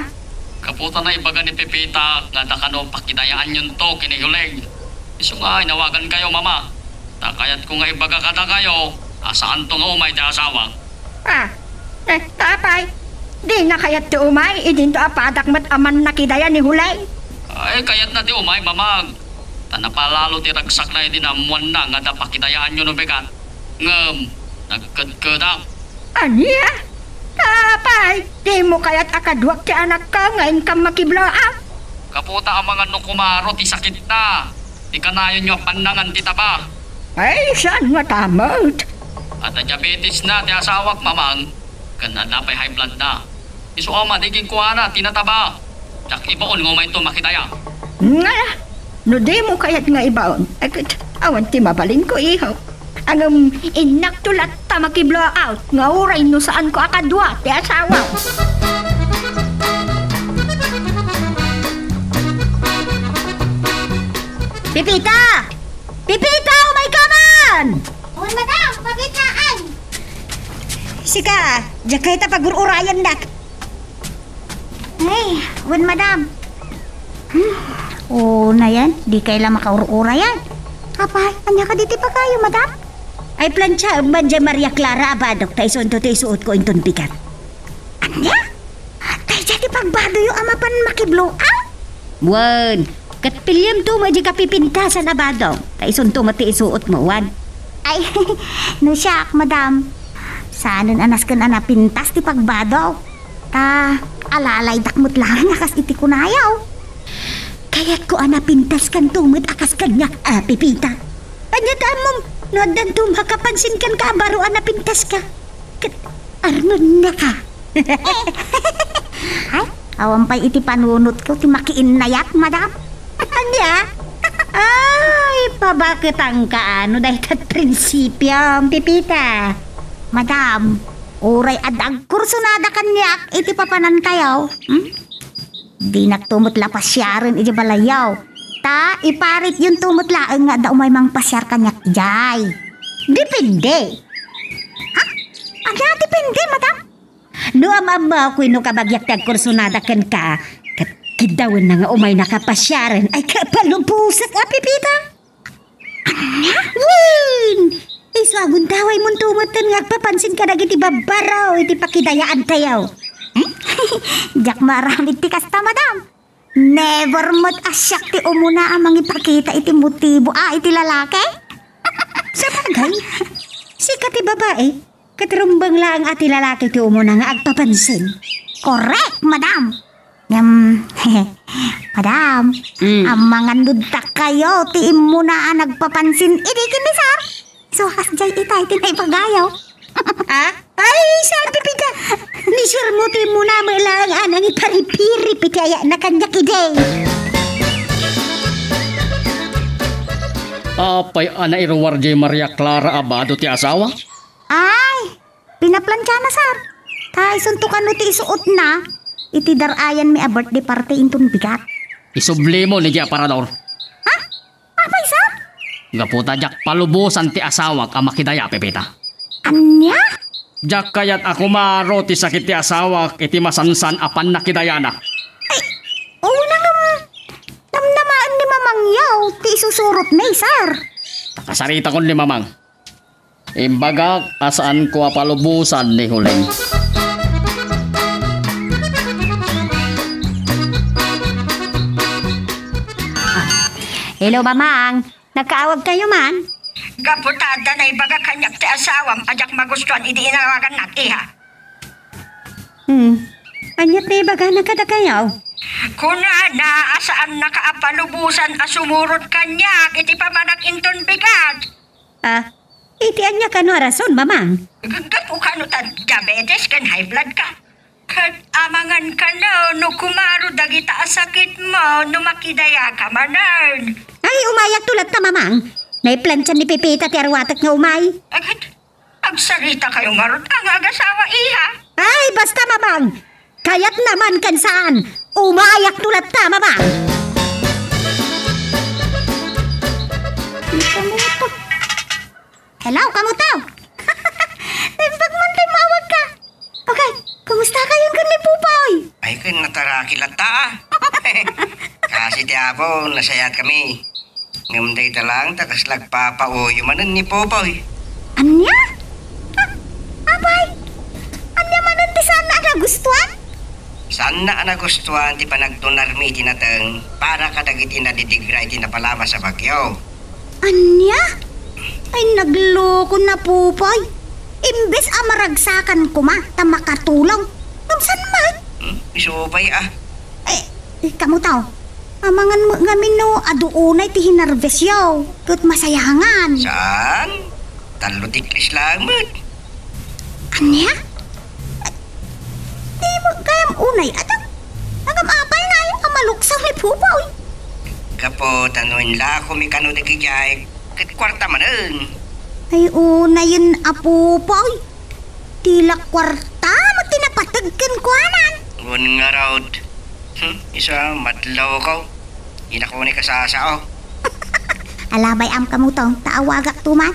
S5: Kaputa na ibaga ni Pepita, nga kano pakidayaan yun to kinihuling. Iso nga, inawagan kayo mama. Takayat ko nga ibaga kada kayo, asaan to nga umay da asawa.
S4: Tapay. Di na kayat ti umay, idin to apadak mat aman nakidaya ni hulay.
S5: Ay, kayat na ti umay mamag. Tanapalalo ti ragsak na idinamuan na nga da pakidayaan yun ubigat. Ngam, nagkadkadak.
S4: Anya? Tapay, di mo kayat akadwak ti anak ka ngayon kang makibloak.
S5: Kaputa ang mga nukumaro ti sakit na. Di kanayon nyo pandangan ti taba.
S4: Ay, saan nga tamot?
S5: At diabetes na ti asawak mamang. Kana napay high blood na. Isu ama diging kuha na tinataba. Jak ibaon mo may to makitaya.
S4: Nga, no di mo kayat nga ibaon. Awan ti mabalin ko ihaw. Ang inaktulat ta makiblow out. Nga uray no saan ko akadwa ti asawa.
S3: Pipita! Pipita, umay ka man!
S6: Uwan, madam, pagitaan!
S3: Sika, diya kayo tapag-urayan dak.
S6: Ay, uwan, madam.
S3: Oo na yan, di kayo lang makaururayan.
S6: Kapay, anya ka diti pa kayo, madam?
S3: Ay plancha, Banja Maria Clara Abadok, tayo sunto tayo suot ko inton bigat.
S6: Anya? Tayo dyan di pagbado yung ama pan makiblow out?
S3: Wan, kat pilyam to maji ka pipintasan Abadok, tayo sunto mati isuot mo, wan.
S6: Ay, no siyak, madam. Saanan anas kan ana pintas ti pagbado. Ta, alalay dakmot lang akas iti kunayaw.
S3: Kaya't ko ana pintas kan tumit akas kanyak, Pipita. Panyadaan mong, nodan to makapansin kan ka, baro ana pintas ka. Kat, arman na ka.
S6: Ay, awan pa'y iti panunot ko ti makiin nayak, madam.
S3: Anya? Ay, pabakit ang kaano dahil kat prinsipyo, Pipita.
S6: Madam, uray adag kursunada kanyak iti papanan kayaw. Di naktumot la pasyarin iti balayaw. Ta, iparit yung tumot laeng nga daw may mang pasyar kanyak jay.
S3: Depende.
S6: Ada, depende, madam.
S3: No amama ko no kabagyak tag kursunada kan ka. Kat kidawin na nga umay nakapasyaran ay kapalupusak, Pipita.
S6: Anya?
S3: Win! Iswagun taway mong tumutan nga papansin ka na iti babaraw iti pakidayaan tayaw.
S6: Jak maramit ti kasta, madam. Never mo't asyak ti umuna amang ipakita iti motibo iti lalaki.
S3: Sa bagay, sikat ti babae, katrumbang lang ati lalaki ti umuna nga agpapansin.
S6: Correct, madam. Madam, ang mga nudtak kayo ti imuna nagpapansin iti kinisar. So, kasjay itay tinay pagayaw.
S3: Ay, sabi Pipita, ni sure mo ti muna lang anang iparipiri pitaya na kanyak iday.
S5: Apay ana iruwar jay Maria Clara Abado ti asawa?
S6: Ay, pinaplansya na, sir. Tay, suntukan no ti isuot na. Iti darayan mi a birthday party intun bigat.
S5: Isubli mo ni Aparador.
S6: Apay, sir?
S5: Gaputa jak palubusan ti asawa ka makidaya, Pipita.
S6: Anya?
S5: Jak kayat ako maro ti sakit ti asawa iti masansan apan nakidayana.
S6: Oo na nga. Namnamaan ni mamangyaw ti isusurot na, sir.
S5: Kasarita kon ni mamang. Imbagak asaan ko palubusan ni Huleng.
S3: Hello, mamang. Nagkaawag kayo man?
S4: Gaputada na ibaga kanyak ti asawam ajak magustuhan idi inawagan nat iha.
S3: Anyat na ibaga na kada kayo?
S4: Kuna na asaan nakaapalubusan asumurot kanyak iti pamanak inton bigat.
S3: Iti anya ka no rason, mamang.
S4: Gapu ka no tad diabetes kan high blood ka. Kat amangan ka no kumaro dagita asakit mo no makidaya ka manan.
S3: Ay, umayak tulad ta, mamang. Naiplansya ni Pipita ti arwatak nga umay.
S4: Agad, agsarita kayo marot ang agasawa iha.
S3: Ay, basta, mamang. Kaya't naman kan saan. Umayak tulad ta, mamang.
S6: Hello, kamutaw. Timpag man timawag ka. Okay, kumusta kayong gani pupoy?
S2: Ay, kan natarakila ta. Kasi ti Apo, nasayat kami. Ngamday ta lang, takas lagpapauyo manan ni Popoy.
S6: Anya? Abay, anya manan ti sana nagustuhan?
S2: Saan na nagustuhan ti panagtunarmi tinatang para kadagiti nadidigra iti napalama sa bagyo.
S6: Anya? Ay, nagloko na pupoy. Imbes amaragsakan ko ma, ta makatulong. Kamsan man?
S2: Isubay
S6: Kamutaw. Amangan mo nga mino, aduunay ti hinarvest yaw. Kat masayangan.
S2: Saan? Talutiklis lang mo't.
S6: Anya? Di mo kayang unay. Nagamapay na yung amaluksaw ni Pupoy.
S2: Kapo, tanuin la ko mi kano di kijay. ket kwarta man.
S3: Ay, una yun, apo po. Ay, tila kwarta mo tinapatagkan ko anan.
S2: Ngun nga raod. Isa, madlaw ko. Inakuni ka sa sao.
S3: Alabay am kamutong, taawagak tuman.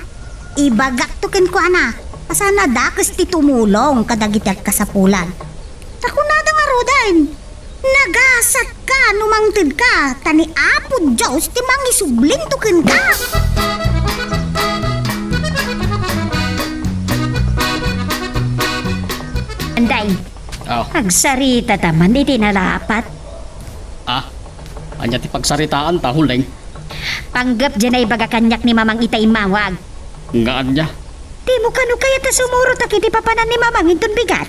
S3: Ibagak tukin ko ana. Pasana dakas ti tumulong kadagitag kasapulan. Ako na nga rodan. Nagasat ka, numangtid ka. Tani apo Diyos, ti mangisubling tukin ka.
S4: Anday,
S5: Oh,
S4: agsarita taman, iti nalapat.
S5: anya ti pagsaritaan ta huling.
S4: Panggap dyan ay baga kanyak ni Mamang Itay Mawag.
S5: Nga anya.
S4: Di mo kano kaya ta sumurot at iti papanan ni Mamang intun bigat.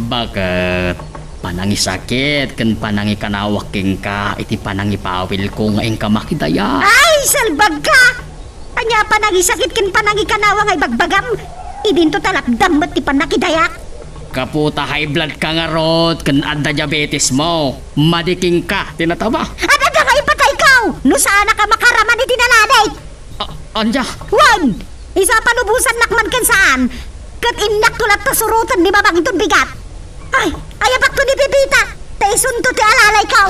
S5: Bakit? Panangi sakit, kan panangi kanawaking ka, iti panangi pawil ko nga ka makidaya.
S4: Ay, salbag ka! Anya panangi sakit kin panangi kanawang ay bagbagam. Idin to talapdam mat ti panakidayak.
S5: Kaputa high blood ka nga rod, kan adda diabetes mo. Madiking ka, tinataba.
S4: Ano da nga ipatay ka? No sana ka makaraman iti nalanay.
S5: Anya?
S4: Wan! Isa panubusan nakman kan saan. Kat inak tulad ta surutan ni Mamang intun bigat. Ay, ayapak to ni Pipita. Taisun to ti alalay ka.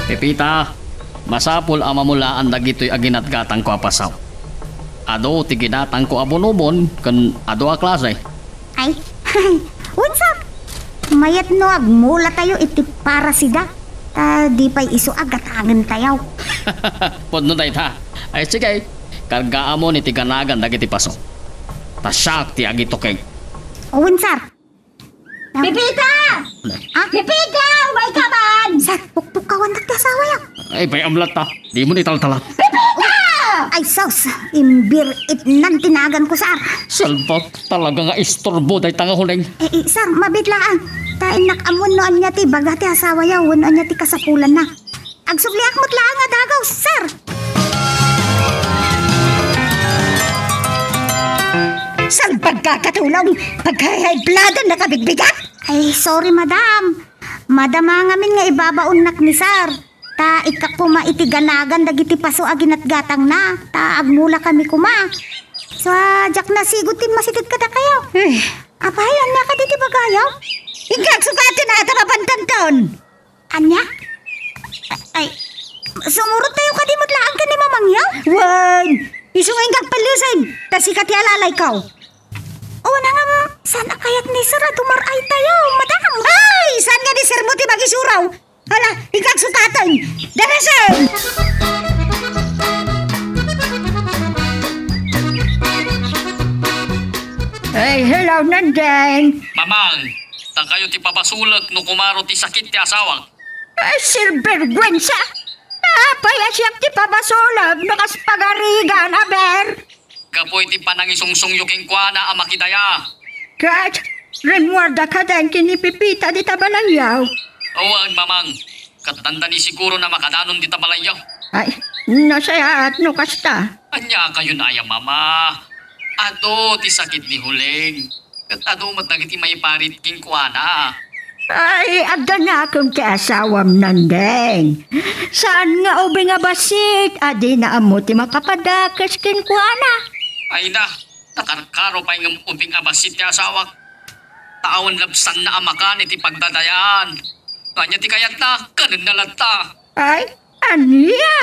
S5: Pipita, masapul ang mamulaan dagito'y aginatgatang ko apasaw. Ado ti ginatang ko abonobon kan ado a klase.
S3: Ay, unsap. Mayat no agmula tayo iti para sida. Di pa'y iso agatangan tayo.
S5: Podno day ta. Ay sige, kargaan mo ni ti ganagan dagiti paso. Tasyak ti agito kay.
S3: Unsap.
S4: Pipita! Pipita! Umay ka man!
S3: Sir, pukpukawan nagkasawa yaw.
S5: Ay bay amlat ta. Di mo ni taltalat.
S3: Ay, sos. Imbir itnan tinagan ko, sir.
S5: Salbot talaga nga istorbo day tanga huling.
S3: Sir, mabitlaan. Tainak amon noan niya ti baga ti asawa yaw. Noan niya ti kasapulan na. Agsubliak mo't lang nga dagaw, sir.
S4: Saan pagkakatulong? Pagkahaypladan na kabigbigat?
S3: Ay, sorry, madam. Madam ngamin nga ibabaon ni sir. Ta ikak puma iti ganagan dagiti paso aginat gatang na. Ta agmula kami kuma. So, jak na sigutin masitid kada kayo. Apayan na ka diti bagayaw?
S4: Ikak sukatin na ata mapantanton.
S3: Anya? Ay, sumurot tayo kadimot laan ka ni Mamang yaw?
S4: Wan! Isungay ngag palusan. Tasikat yalalay ka.
S3: O na nga, sana kayat ni sir dumaray tayo, madam.
S4: Ay! Saan nga ni sir mo ti magisuraw? Hala, ikak sukatan. Darasan! Hey, hello, Nandeng.
S5: Mamang, ta kayo ti papasulag no kumaro ti sakit ti asawang.
S4: Ay, Sir Bergwensa. Paya siyak ti papasulag nakas pagarigan, aber.
S5: Kapoy ti panangisungsung yuking kuana ang makidaya.
S4: Kat, renwarda ka din kinipipita di tabalanyaw.
S5: Awang mamang, katanda ni siguro na makadanon di tabalayaw.
S4: Ay, nasaya at no kasta.
S5: Anya kayo na aya mama. Ato ti sakit ni Huling. Kat ado matagiti may parit king kuana.
S4: Ay, adda na akong ti asawam Nandeng. Saan nga ubing nga basit? Adi na amo ti makapadakas kinkuana.
S5: Ay na, nakarkaro pa yung uping abasit ti asawak. Taon labsan na amakan iti pagdadayaan. Kanya ti kayat na, kanan na lanta.
S4: Ay, aniya?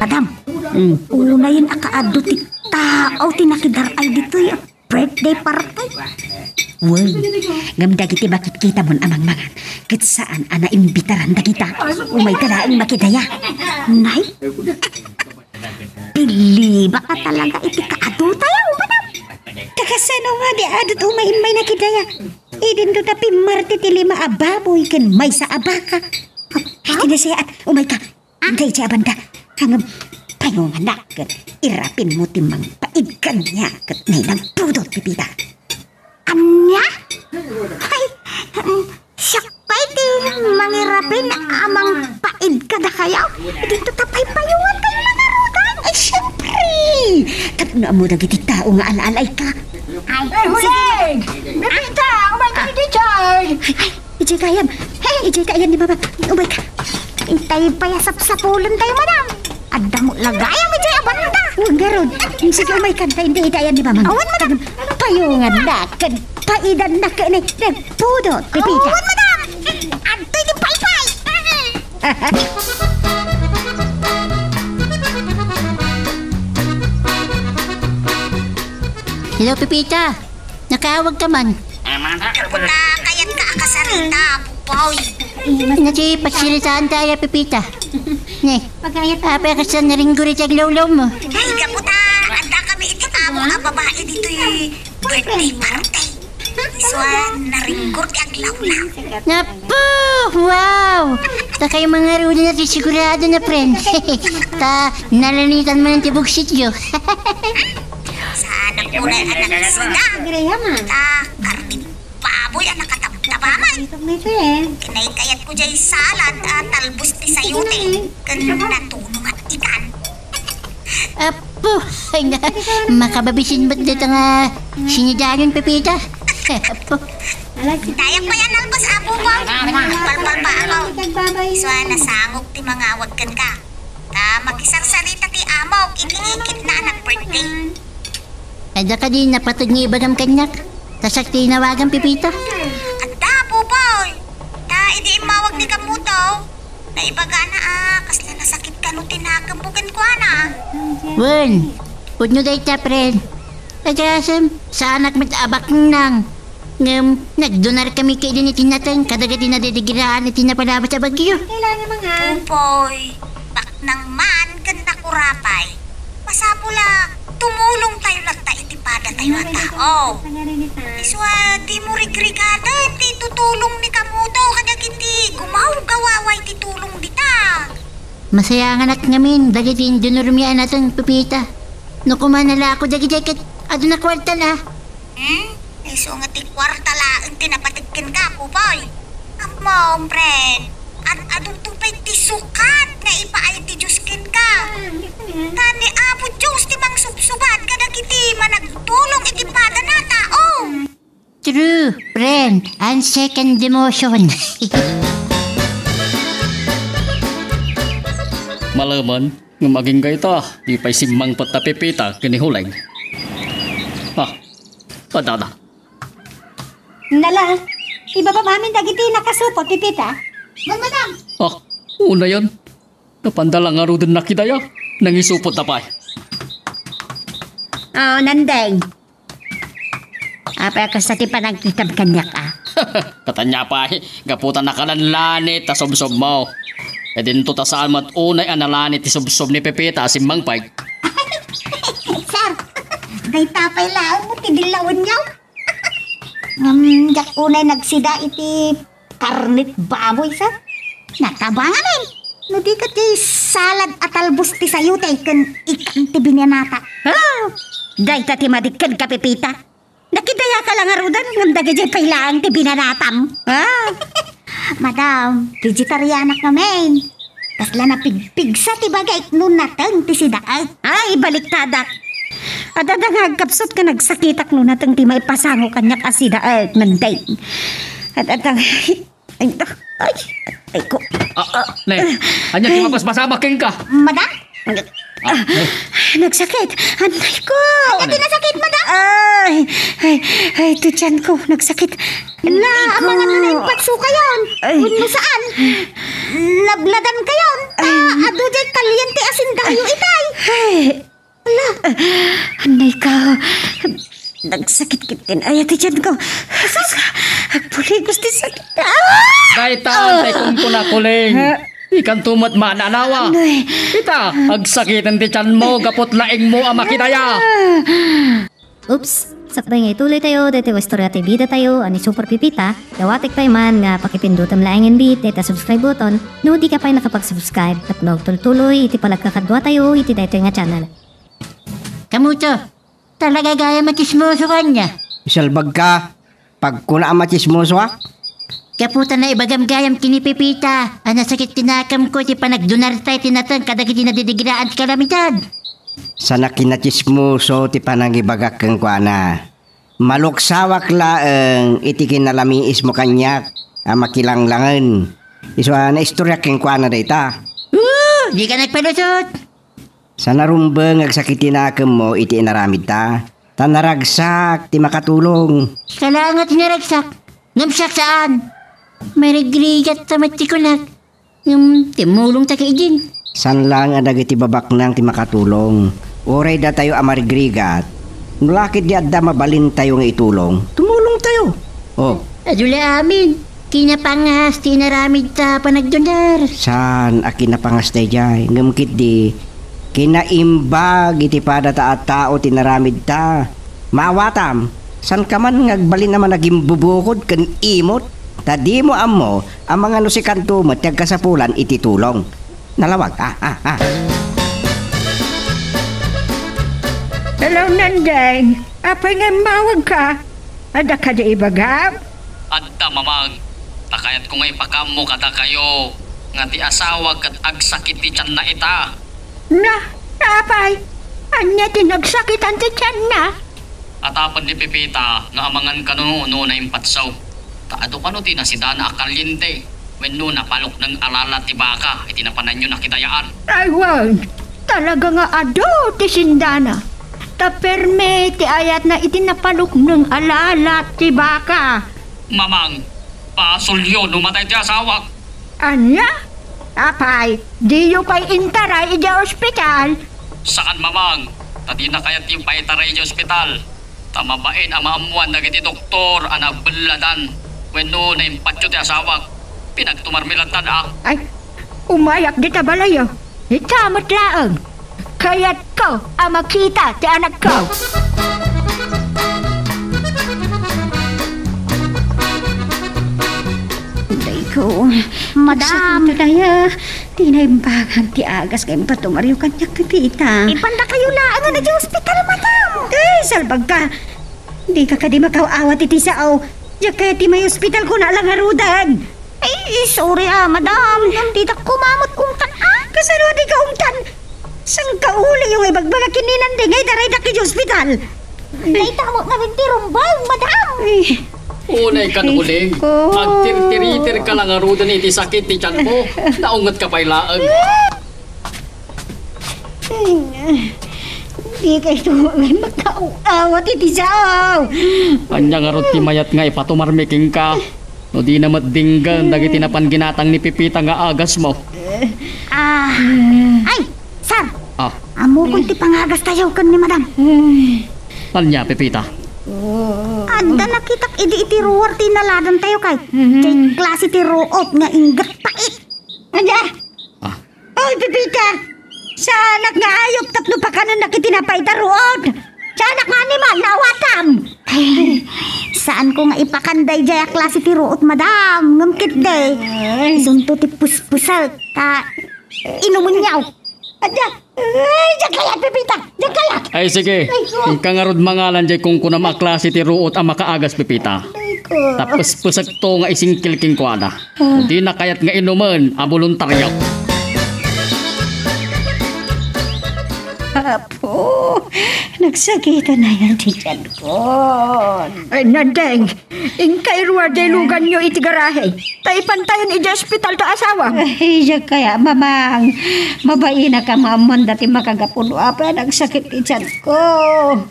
S3: Madam, una yun akaado ti tao tinakidaray dito yung birthday party.
S4: Wow, ngam dagiti bakit kita mon amang mangan. Kat saan ana imbitaran da kita. Umay kalaing makidaya.
S3: Nay, pili ba ka talaga iti kaado tayo, madam?
S4: Kakasano nga di adot umay nakidaya. Idin to tapi marti ti lima ababoy ken may sa abaka. Kinasaya at umay ka. Anday si abanda. Hangam payungan na kat irapin mo timang paidkan niya kat may nang pudot pipita.
S3: Anya? Ay, siyak pa iti mangirapin amang paid ka na kayaw. Dito tapay payungan kayo na narutan.
S4: Ay, syempre! Tapno mo dagiti tao nga alaalay ka.
S3: Ay, Huling! Pipita! Umay ka ni Richard!
S4: Ay,
S3: ijay kayam. Hey, ijay kayam ni Baba. Ubay ka. Intay pa yasap-sapulan tayo, madam. Adda mo lagayam ijay abanda. Huwag garod. Sige, umay ka. Hindi itayan di ba, man? Awan, madam. Payungan na. Paidan na ka. Nagpudot, pipita. Awan, madam. Antoy di pay-pay.
S7: Hello, Pepita. Nakawag ka man.
S3: Kayat ka akasarita, boy.
S7: Nasi pagsilitaan tayo, Pepita. Ne, apa kasan na rin guri tag lolo mo?
S3: Ay, gaputa. Anda kami ititamo ang babae dito yung birthday party. Iswan, naringgor ang lawlaw.
S7: Napo! Wow! Ta kayo mga ruli natin sigurado na, friend. Ta, nalanitan mo ng tibok sityo.
S3: Sana po na anak sila. Ta, karning baboy ang nakatabaman. Kinaykayat ko dyan salad at talbos ni sayute. Ganun natulong at ikan.
S7: Apo! Ay na, makababisin ba't dito nga sinidagan, Pepita? Apo.
S3: Dayak pa yan albos, apo po. Palpal pa ako. Iswan, nasangok ti mga wagkan ka. Ta, makisarsarita ti amaw, kiniikit na anak birthday.
S7: Ada ka din napatag ni ibagam kanyak. Tasak tinawagan, Pepita.
S3: Anda, pupoy. Ta, hindi imawag ni kamuto. Na ibaga na kasla nasakit ka no tinakambugan ko na.
S7: Wen, pud nyo dahi ta, friend. Agasam, sa anak mit abak nang. Nagdonar kami kay din itinatang kadaga dinadidigiraan at tinapalabas sa bagyo.
S3: Pupoy, bak nang man, ganda kurapay. Masapula, tumulong tayo lang ta itipada tayo at tao. Iswa, di mo rigrigada, di tutulong ni kamuto, kadag hindi gumaw-gawaway di tulong dita.
S7: Masaya nga nak ngamin, dagatin dunurmian natang Pepita. No kumanala ako dagit ado na kwarta na.
S3: Iso nga ti kwarta laang tinapatigkin ka, pupoy. Amom, friend. Adong tupay ti sukat na ipaay ti Diyoskin ka. Tani apo Diyos ti mang subsubat kadag iti managtulong iti pada na tao.
S7: True, friend. And second demotion.
S5: Malaman, nga maging gayta, di pa'y simang patapipita kinihulay. Padada.
S4: Nala, iba pa mamin dagiti nakasupot, pipita. Madam.
S5: Una yan. Napandala nga rin na kidaya. Nangisupot na pa.
S3: Oh, nandeng. Apa ka sa ti panagkitab kanyak
S5: Katanya pa gaputan na kalanlanit ta sobsob mo. E din to ta saan mat unay analanit ti sobsob ni Pepita simbang pay.
S3: Sir, day tapay lang mo ti dilawan niyaw. Jak unay nagsida iti karnit baboy sa. Natabangan eh. No di ka ti salad at albus ti sayute kan ikan ti binyanata. Day ta ti madikkan ka Pepita. Nakidaya ka lang arudan ng dagajay pailaan ti binanatam. Madam, vegetarianak namin. Kasla na pigpigsa ti bagay nun natang ti sidaay. Ay, baliktadak. Adadang agkapsot ka nagsakitak nun natang ti maipasango kanyak asidaay nanday. Adadang... Ay ko.
S5: Ne, anya ti mapasmasabaking ka.
S3: Madam?
S4: Nagsakit. Anay ko.
S3: Anya tinasakit, madam?
S4: Ay, tutyan ko. Nagsakit.
S3: La, mga nanay patso kayon. Kung mo saan? Nabladan kayon. Ado jay kalyente asin dayo itay.
S4: Ala. Anay ka. Nagsakit-kitin. Ay, tutyan ko. Puli gusto sakit.
S5: Kahit taon, kung kunakuling. Ikan tumat mananawa. Kita, agsakitan ti tiyan mo, gapot laing mo ang makidaya.
S6: Oops! Sakbay nga ituloy tayo, dito istorya tayo bida tayo, ani Super Pipita, dawatik pa man nga pakipindutan laing bit, dito subscribe button, no di ka pa nakapag-subscribe, at tuloy iti palagkakadwa tayo, iti dito nga channel.
S7: Kamuto, talaga gaya machismoso ka niya.
S2: Isalbag ka. Pag kuna ang machismoso ha?
S7: Kaputan na ibagam-gayam kini Pepita. Ang nasakit tinakam ko, ti panagdunar tayo tinatang kadagi tinadidigiraan ti kalamidad.
S2: Sana kinachismoso ti panangibagak kang kuana. Maluksawak laeng iti kinalamiis mo kanyak. Makilanglangan. Iso na istorya king kwa na dayta.
S7: Di ka nagpalusot.
S2: Sa narumbang agsakitin na mo iti inaramid ta. Tanaragsak ti makatulong.
S7: Salamat naragsak. Namsak saan? May regrigat sa matikulag. Timulong ta kay Jin.
S2: San lang adag iti babak nang ti makatulong. Oray da tayo amarigrigat. Nulakit di adda mabalin tayo nga itulong. Tumulong tayo. Oh,
S7: Adula amin. Kinapangas, tinaramid ta panagdonar.
S2: san akin napangas tayo jay. Ngamkit di. Kinaimbag iti pada ta at tao tinaramid ta. Maawatam. San ka man ngagbalin naman naging bubukod kan imot. Tadi mo amo ang mga nusikanto mo tiyag kasapulan iti tulong. Nalawag.
S4: Hello, Nandeng. Apay nga mawag ka? Ada ka di ibagam?
S5: Adda mamang, takayat ko ngay pakamo kada kayo. Nga ti asawa kat agsakit ti tiyan na ita.
S4: Na, apay. Anya tinagsakitan ti tiyan na.
S5: Atapan ni Pepita nga amangan kanuno na impatsaw. Taado kano ti nasidana akalyente. Wenno napalok ng alala ti baka, itinapanan nyo nakitayaan.
S4: Ay, wag. Talaga nga ado ti sindana. Taperme ti ayat na itinapalok ng alala ti baka.
S5: Mamang, pasulyo numatay ti asawa.
S4: Anya? Apay, di yu pa'y intaray ija ospital.
S5: Saan mamang? Tadi na kayat yung paitaray sa ospital. Tamabain ang maamuan nagiti doktor anabeladan. Wenno na impatyo ti asawa. Pinagtumarmilatan
S4: Ay, umayak di ta balayo. Itamot laang. Kaya't ko ang makita ti anak ko. Day ko,
S3: Madam.
S4: Sa daya, tinaimbagan ti agas kayong patumaryo kanya kipita.
S3: Ipanda kayo laang na di ospital, madam.
S4: Salbag ka. Di ka di makaawat iti sao. Diya kaya ti may ospital ko na lang harudan.
S3: Sorry madam. Hindi na kumamot umtan
S4: Kasano di ka umtan? Sang kauli yung ibagbaga kininan di ngay daray na ki ospital.
S3: Day tamo na binti rumbay, madam.
S5: Unay kanuling.
S4: ko.
S5: Agtir-tiritir ka lang arudan iti sakit ti tiyan mo. Naungat ka pa'y laang.
S4: Di kayo makaawat iti sao.
S5: Anya nga rot ti mayat nga ipatumarmiking ka. No di na matdinggan dagiti napan ginatang ni Pipita nga agas mo.
S3: Ay, sir. Amo kung ti pangagas tayo kan ni madam.
S5: Anya Pipita?
S3: Anda nakitak iti ruwar tinaladan tayo kay. Kay klase ti ruot nga inggat pait.
S4: Anya? Oy, Pipita! Sa anak nga ayok tapno pa ka na nakitinapay taruod. Sa anak nga ni man, nawatam.
S3: Saan ko nga ipakanday jaya klase ti ruot, madam. Ngamkit day. Sunto ti puspusal. Inumun niyaw.
S4: Anya? Ay, diyan kaya, Pipita! Diyan kaya!
S5: Ay sige, ika nga rod mangalan jay kung kuna maklase ti ruot ang makaagas Pipita. Tapos pusag to nga isingkil king kuana. Di na kayat nga inuman ang voluntaryo.
S4: Apo, nagsakitan na yan tiyan ko. Ay, Nandeng, ingkay ruwa day lugan nyo iti garahe. Taipantayon iti hospital ta asawa. Ay, diyan kaya, mamang. Mabayi na ka, mamon, dati makagapuno. Apa, nagsakit tiyan ko.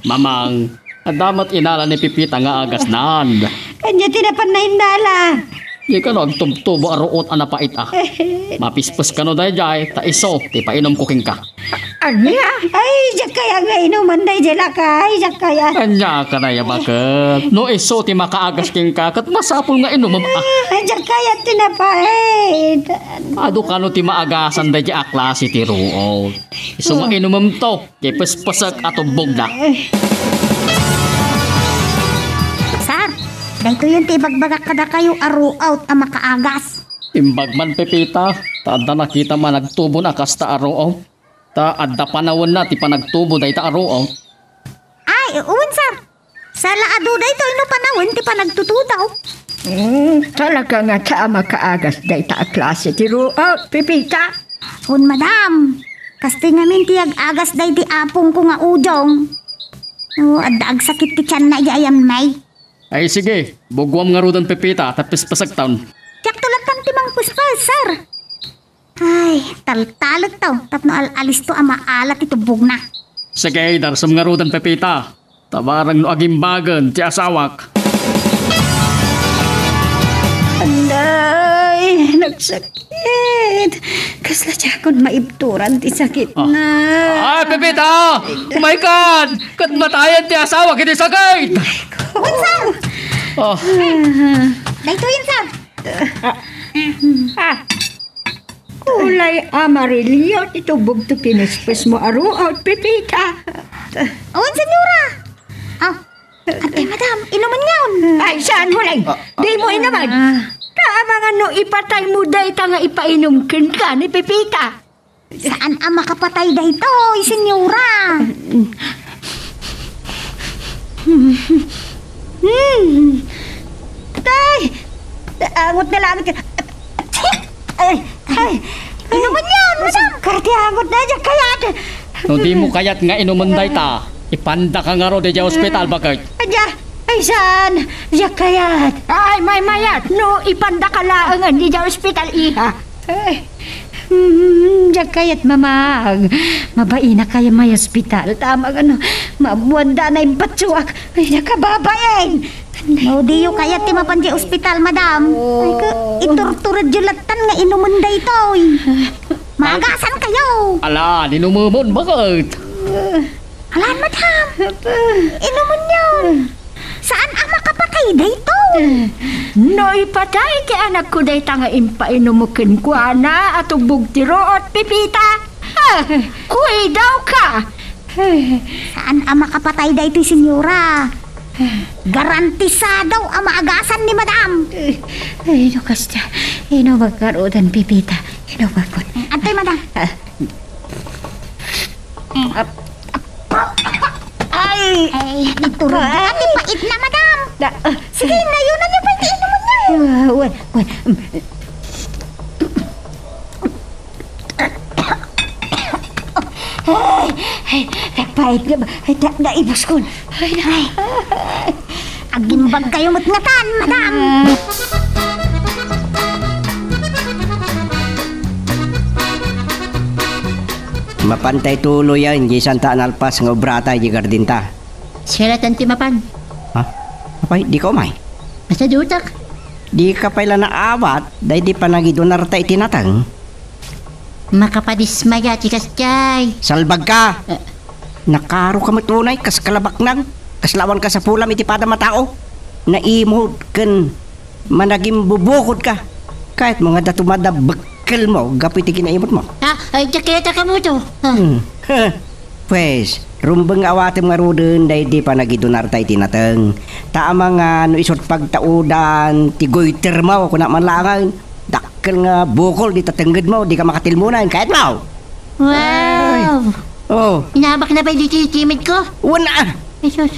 S5: Mamang, adamat inala ni Pipita nga agas nan.
S4: Kanya tinapan na indala.
S5: Di ka no, agtubtubo aruot anapait Mapispus ka no dayjay, ta iso, ti painom kuking ka.
S4: Anya? Ay, diyan kaya nga inuman day dyan ka. Ay, diyan kaya.
S5: Anya ka na ya bakit? No iso ti makaagas king ka, kat masapul nga inom
S4: Ay, diyan kaya tinapait.
S5: Ado ka no ti maagasan dayjay aklase ti ruot. Iso nga inomam to, ti puspusak atubog na.
S3: Sir, dahito yun ti ibagbagak kada kayo aru-out ang makaagas.
S5: Timbag man Pepita, taadda nakita man nagtubo na kasta aruaw. Ta adda panawon na ti panagtubo day ta aruaw.
S3: Ay, uwin sir. Sa laado dahito ino panawin ti panagtutudaw.
S4: Talaga nga sa makaagas day ta klase ti ruot, Pipita.
S3: Un madam, kasti ngamin ti agas day ti apong ko nga ujong. Adda agsakit ti tiyan na iyayam may.
S5: Ay sige, bugwam nga rudan Pepita, tapos pasagtaon.
S3: Uspal, sir. Ay, taltalot to. Tapno alis to ang maalat ito bugna.
S5: Sige, darsam nga rudan Pepita. Tabarang no agimbagan ti asawak.
S4: Anday, nagsakit. Kasla siya akong maibturan ti sakit na.
S5: Ay, Pepita! Kumaikan! Kat matayan ti asawak, hindi sakit!
S3: Sir!
S5: Oh.
S3: Dahito yun, sir.
S4: Kulay amarilyo, itubog to pinispes mo aruot, Pepita.
S3: Owen, senyora. Oh, ate, madam, inuman yun.
S4: Ay, saan mo lang? Di mo inaman. Kaamangan no ipatay mo day ta nga ipainumkin ka ni Pepita.
S3: Saan ang makapatay dahito, senyora?
S4: Tay! Angot na lang ka. Ay,
S3: Inuman yun, madam.
S4: Karti angot na dyan kayat.
S5: No di mo kayat nga inumunday ta. Ipanda ka nga ro di hospital bakit?
S4: Adya, ay saan? Diya kayat. Ay, may mayat. No, ipanda ka laangan di dyan ospital, iha. Ay, diya kayat, mamang. Mabai na kaya may ospital. Tama ano, mabuanda na yung patsuak. Ay, nakababain.
S3: No, di yung kaya timapan di ospital, madam. Ay, iturturad julatan nga inuman dahito. Magasan kayo.
S5: Ala, ninumumon bakit?
S3: Alan, madam. Inuman yun. Saan ang makapatay dahito?
S4: No, ipatay kay anak ko day tanga impainumukin ko ana at ubog tiroot, Pepita. Kuy daw ka.
S3: Saan ang makapatay dahito, senyora? Garantisado ang maagasan ni madam.
S4: Ay, no kasta. Ino magkaroon, Pepita. Ino bakot.
S3: Antay, madam. Ay, iturog ati pait na, madam. Sige, ngayon na niyo pa inuman niyo.
S4: Pait ka ba? Naibos ko.
S3: Agimbag kayo matngatan, madam.
S2: Mapantay tuloy yan, di santa analpas nga obrata di gardinta.
S7: Siratan ti mapan.
S2: Ha? Apay, di ka umay.
S7: Basta dutak.
S2: Di ka pala naawat, dahil di pa nagidonarta itinatang.
S7: Makapadismaya ti kastyay.
S2: Salbag ka! Nakaro ka matunay, kas kalabak nang. Kaslawan ka sa pulam iti pada matao. Naimod kan managing bubukod ka. Kahit mga datumada bakal mo, gapit kinaimot mo.
S7: Ha? Ay, jaketa ka mo to.
S2: Pues, rumbang awatim nga rudin dahil di pa nagidonarta itinatang. Taama nga no isot pagtaudan, tigoyter mo kung naman langan. Dakkel nga bukol di tatanggad mo, di ka makatilmunan kahit mo.
S7: Wow!
S2: Oh,
S7: Inabak na ba yung timid ko?
S2: wana!
S7: Jesus.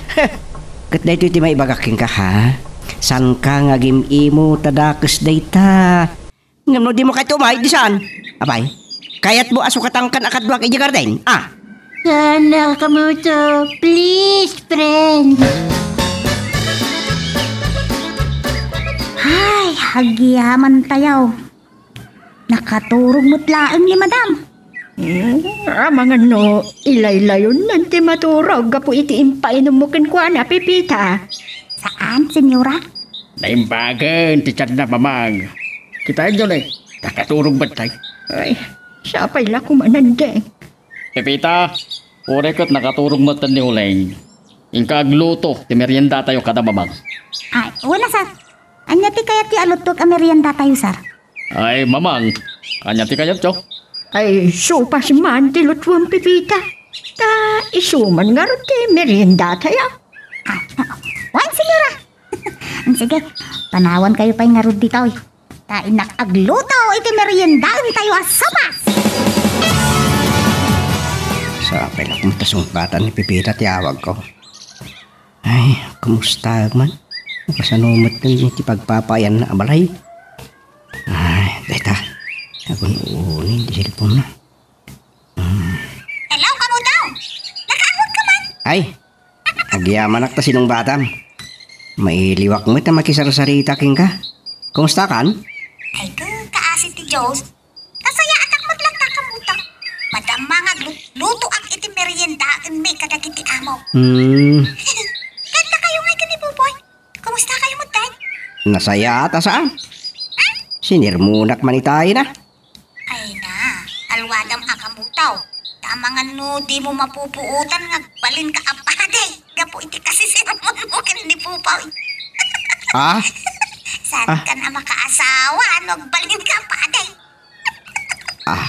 S2: Kat dahito iti may ibagaking ka ha? San ka nga gimimo tadakas dayta? Ngam no di mo kahit umay, di saan? Abay, kayat mo asukatangkan akadwak iji garden, ah?
S7: Sana ka mo to. Please, friend.
S3: Ay, hagiyaman tayaw. Nakaturog mutlaang ni madam.
S4: Mga no, ilay-layon nanti maturog. Gapo iti impainumukin ko na, Pepita.
S3: Saan, senyora?
S5: Naimbagan, tiyan na mamang. Kita yun eh. Nakaturong batay.
S4: Ay, siya pa'y lakumanandeng.
S5: Pepita, urekot nakaturong matan ni Uleng. Inka agluto, ti merienda tayo kada mamang.
S3: Ay, wala, sir. Anya ti kaya ti alutok ang merienda tayo, sir.
S5: Ay, mamang. Kanya ti kayat, Chok.
S4: Ay, supas man tilutwang, Pepita. Ta, isuman nga rin ti merienda tayo.
S3: Wan, senyora. Sige, panawan kayo pa'y nga rudi tayo. Tainak agluto, iti merienda tayo asapas.
S2: Sa apel akong tasungkatan ni Pipita tiyawag ko. Ay, kumusta man? Kasanumat kan iti pagpapayan na abalay. Ay, deta. Ako nuunin di cellphone na.
S3: Hello, kamu daw. Nakaabot ka man.
S2: Ay, agyaman akta sinong batam. Mailiwak mo ita makisarasarita king ka. Kumusta kan?
S3: Ay, kaas Diyos. Kasaya atak maglagta ka mo ta. Madam mga luto ang iti merienda ang may kadagiti amo. Ganda kayo ngay kanibuboy. Kumusta kayo mo, Dad?
S2: Nasaya ata saan? Sinirmunak manitay na.
S3: Ay na, alwadam akamutaw. Tamang ano, di mo mapupuutan nga balin ka apade. Gapo iti kasi sinamon mo kanibuboy.
S2: Ah?
S3: Saan ka na makaasawa? Ano, balin ka apade?
S2: Ah.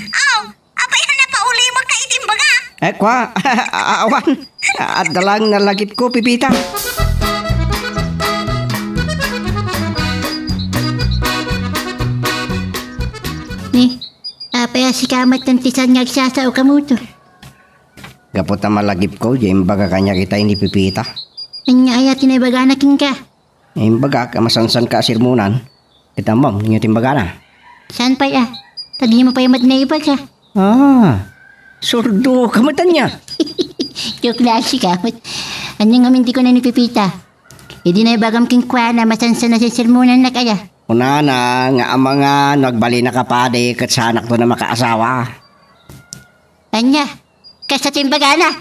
S3: Aw, abay na pauli mo ka itimbaga.
S2: Kwa, awan. At dalang nalagit ko, Pipita.
S7: Ni, apaya si kamat ng tisan nga agsasao ka mo to.
S2: Gapot na malagip ko, yung baga kanya kita ni Pipita.
S7: Anya ayat tinabaga na king ka.
S2: Yung baga, kamasansan ka sirmunan. Kita mom, yung timbaga na.
S7: Saan pa ya? Tadi mo pa yung na ka.
S2: Ah, surdo kamatan niya.
S7: Joke lang si kamat. Anya nga hindi ko na nipipita. Hindi na ibagam king kwa na masansa na sa sermonan na kaya.
S2: Una na, nga ang mga nagbali na kapade kat sanak to na makaasawa.
S7: Anya, kasa timbaga na.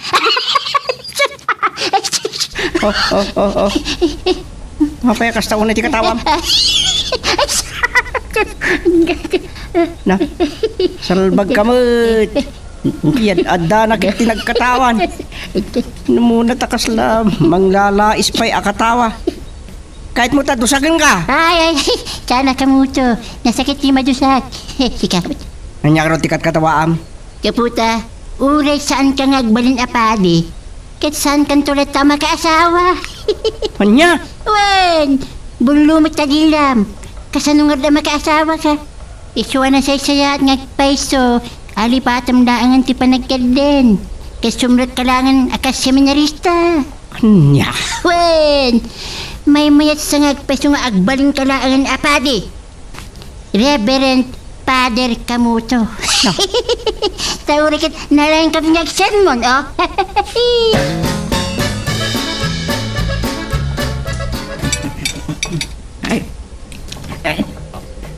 S2: Oh. Mapaya kasta una ti katawam. Na, salbag kamot. Yan, ada na kiti nagkatawan. Muna takas la, manglalais pa'y akatawa. Kahit mo tadusagan ka.
S7: Ay, sana ka mo to. Nasakit yung madusak. Si kamat.
S2: Nanyakro tikat katawaam.
S7: Kaputa, uray saan ka ngagbalin apadi? Kat saan kang tulat ta makaasawa?
S2: Anya?
S7: Wen, bulumot tagilam. Kasanungad na makaasawa ka. Isuwa na say-saya at ngagpaiso. Alipatam daangan ti panagkalden. Kasumrat kalangan akas seminarista.
S2: Anya?
S7: Wen, may mayat sa ngagpaiso nga agbalin kalangan apadi. Reverend Father Kamuto. No. Tauri kat nalang kami nagsermon, oh.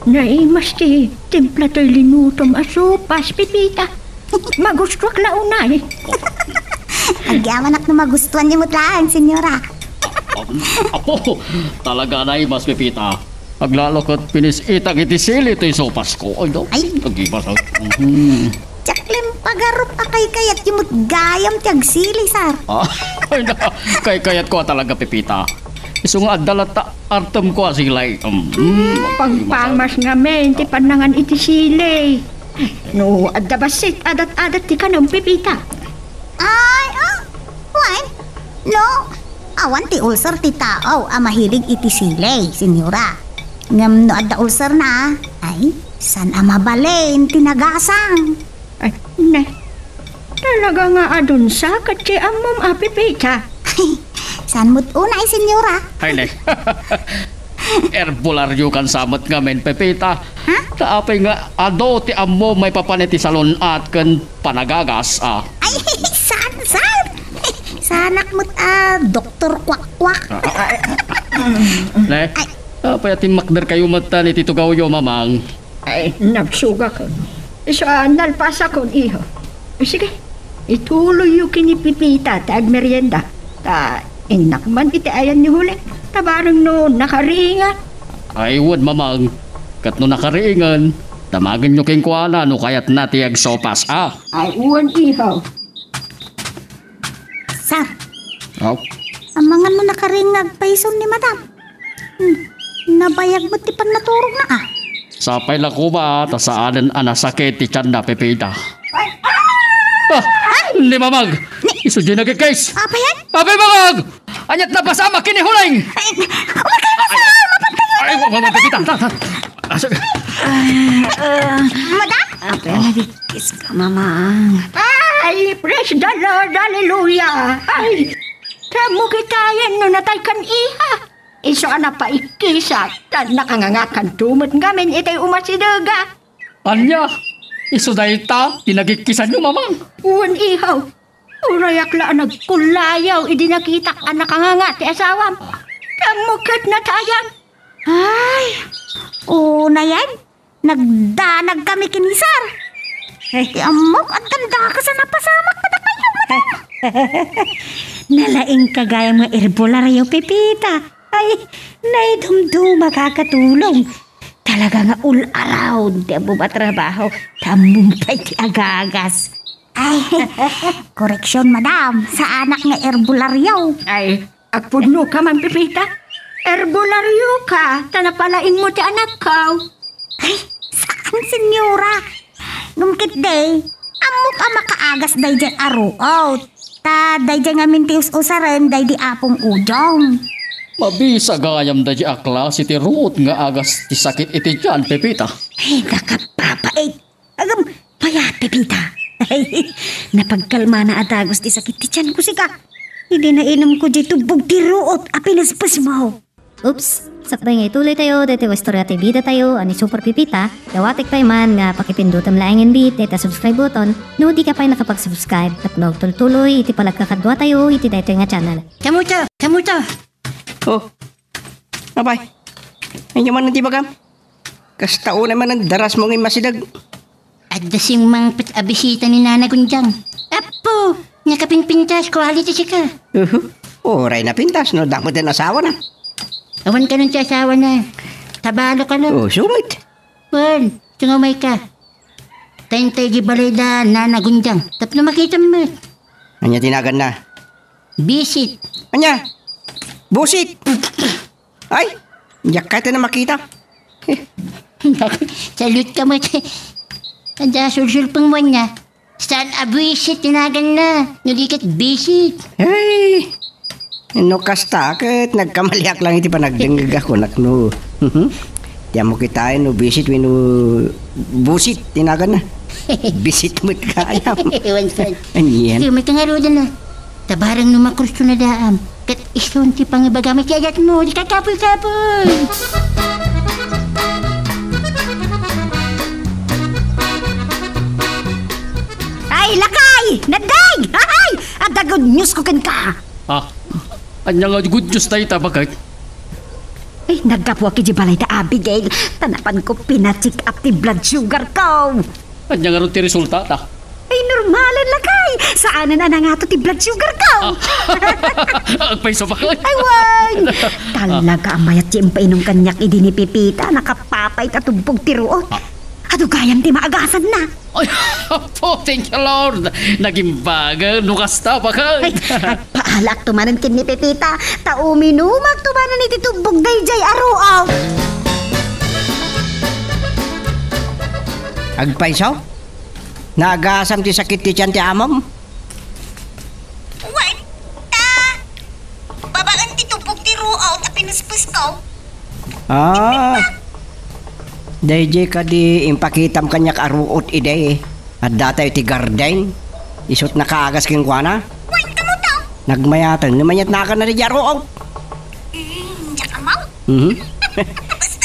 S4: Naimas ti timpla to'y linutom asupas, Pipita. Magustwak launay.
S3: Agyaman ak na magustuhan niyo mo tlaan, senyora.
S5: Apo, talaga na mas Pipita. Aglalokot pinis-itag itisili ito yung sopas ko. Ay, no?
S3: Ay.
S5: Nag-ibas ako.
S3: Tsaklem pagarup akay kayat yung gayam tiyag sili, sar.
S5: Ay na, kayat ko talaga Pipita. Iso nga adalat ta artem ko asilay.
S4: Pangpamas nga men, ti panangan iti sili. No, adabasit, adat-adat ti ka ng Pipita.
S3: Ay, why? No, awan ti ulcer ti tao, mahilig iti sili, senyora. Ngam no adda ulcer na, ay, san mabalin tinagasang.
S4: Ay, na. Talaga nga adun sa katsi amom Pipita.
S3: San mo't unay, senyora?
S5: Ay, ne. Erbularyo kan samot nga men Pepita.
S3: Ha?
S5: Taapay nga ado ti ammo may papaniti salon at kan panagagas
S3: Ay, san? Sanak mo't doktor kwak-kwak.
S5: Ne? Apay ating makder kayo mata ni Tito Gawyo mamang.
S4: Ay, nagsuga ko. Isa, nalpasa ko, iho. Sige, ituloy yung kinipipita, tag merienda. Inak man iti ayan ni huli. Tabarang no, nakaringa.
S5: Ay, wad mamang. Kat no nakariingan, tamagan nyo king kuala no kayat na tiyag sopas
S4: Ay, uwan iho.
S3: Sar,
S5: Oh.
S3: ang mga no nakaringag paison ni madam. Nabayag mo ti pan naturog na
S5: Sapay lang ko ba, ta saanan anasakit ti tiyan na Pepita. Hindi mamag! Iso dyan nagkikais!
S3: Apa yan?
S5: Apay mamag! Anyat na pasama kinihulay! Ay, mamag Pepita!
S3: Madam?
S4: Apa nagkikis ka, mamang? Ay, praise the Lord, hallelujah! Ay, tamo kitayan no natay kan iha. Iso na pa ikisat, at nakangangakan tumot ngamin itay umasidaga.
S5: Anya! Iso dahil ta, tinagikisan nyo mamang!
S4: Uwan ihaw, urayak la nagkulayaw, idinakitak ang nakanganga ti asawam. Kamukat na tayan.
S3: Ay, una yan? nagdanag kami kinisar. Ay, amok, ang ganda ka sa napasamak pa na kayo, madam. Nalaing kagaya mga herbolaryo, Pepita. Ay, naidumdum makakatulong. Talaga nga all around. Di mo matrabaho. Tamumpay ti agagas. Ay, koreksyon, madam. Sa anak nga herbolaryo.
S4: Ay, agpudno ka man, Pepita. Herbolaryo ka, tanapalain mo ti anak ka.
S3: Ay, saan, senyora? Ngumkit day, amok ang makaagas day dyan aruot. Ta, day dyan nga mintius usaren, day di apong ujong.
S5: Mabisa gayam da di akla si ti ruot nga agas ti sakit iti dyan, Pepita.
S3: Ay, nakapapait. Agam, payat, Pepita. Ay, napagkalma na atagos ti sakit ti tiyan ko sika. Hindi na inom ko di tubog ti ruot, apinaspas mo.
S6: Oops, sakbay nga ituloy tayo, dito istorya ti bida tayo, ani Super Pipita, dawatik pa man nga pakipindutam laing bit, dito subscribe button, no di ka pa nakapag-subscribe, at magtuloy iti palagkakadwa tayo, iti dito nga channel.
S7: Kamuto.
S2: Oh, abay. Ay man di bagam. Kastao naman ang daras mong imasidag.
S7: At dasing mang abisita ni Nana Gunjang. Apo, nakapingpintas, quality sika.
S2: Oray na pintas, no? Damot din asawa na.
S7: Awan ka nun sa asawa na. Tabalo ka lang.
S2: Oh, sumit.
S7: Well, sungumay ka. Tayong gibalay da Nana Gunjang. Tap na makita mo.
S2: Anya tinagan na.
S7: Visit.
S2: Anya, busit. Ay, yak ka na makita.
S7: Salute ka mo. Anda, sulsul-pang mo niya. Saan visit tinagan na. Nulikat visit.
S2: Ay, no kastakit. Nagkamaliak lang iti panagdengag ako. Nakno. Diyan mo kitain no visit wino busit tinagan na. Visit mo't kayam.
S7: Ewan saan.
S2: Anyan.
S7: Sige, may kangarudan na. Tabarang numakrusto na daam. Kat isun ti pangibagamit kayat mo. Di kakapoy-kapoy.
S3: Ay, lakay! Naday! Ay! At the good news ko kan ka!
S5: Ah, anya nga good news tayo tabagay.
S3: Ay, nagkapwa ki di balay ta Abigail. Tanapan ko pina-check up ti blood sugar ko.
S5: Anya nga ron ti resulta ta.
S3: Ay, normalan lakay. Saanan na nga to ti blood sugar ko.
S5: Agpaiso ba kayo?
S3: Ay, wan! Talaga amayat ti impainom kanyak idi ni Pipita. Nakapapay katubog ti ruot. Ado gayam ti maagasan na.
S5: Ay, po, thank you Lord. Naging baga, nukasta pa kayo.
S3: Ay, paalak tumanan kin ni Pipita. Tauminumag tumanan iti tubog dayjay aruaw.
S2: Agpaisaw? Nagasam ti sakit ti tiyan ti amam?
S3: Wait, babaan ti tubog ti ruaw at pinuspus ko.
S2: Ah, dayjay ka di impakitam kanyak aruot iday. At datay ti garden. Isot na kaagas king kuana.
S3: Wait, kamu to?
S2: Nagmayatan, namayat na ka na di aruot.
S3: Diyak amaw?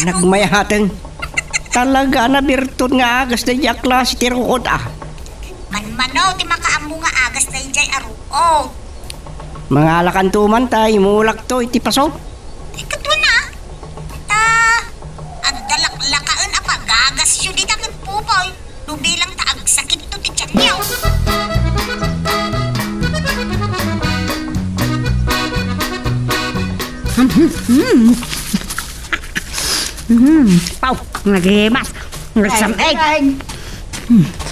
S2: Nagmayatan. Talaga na birtud nga agas na di aklas ti ruot ah.
S3: Manmanaw ti makaambo nga agas dayjay aruaw.
S2: Mga alakantuman tayo, mulak to iti paso.
S3: Ikatwa na. Ang dalak-lakaan apagagas yun di takot pupoy. Nubilang taag sakit to ti tiyan niyo. Pau, nagimas. Nagsameg.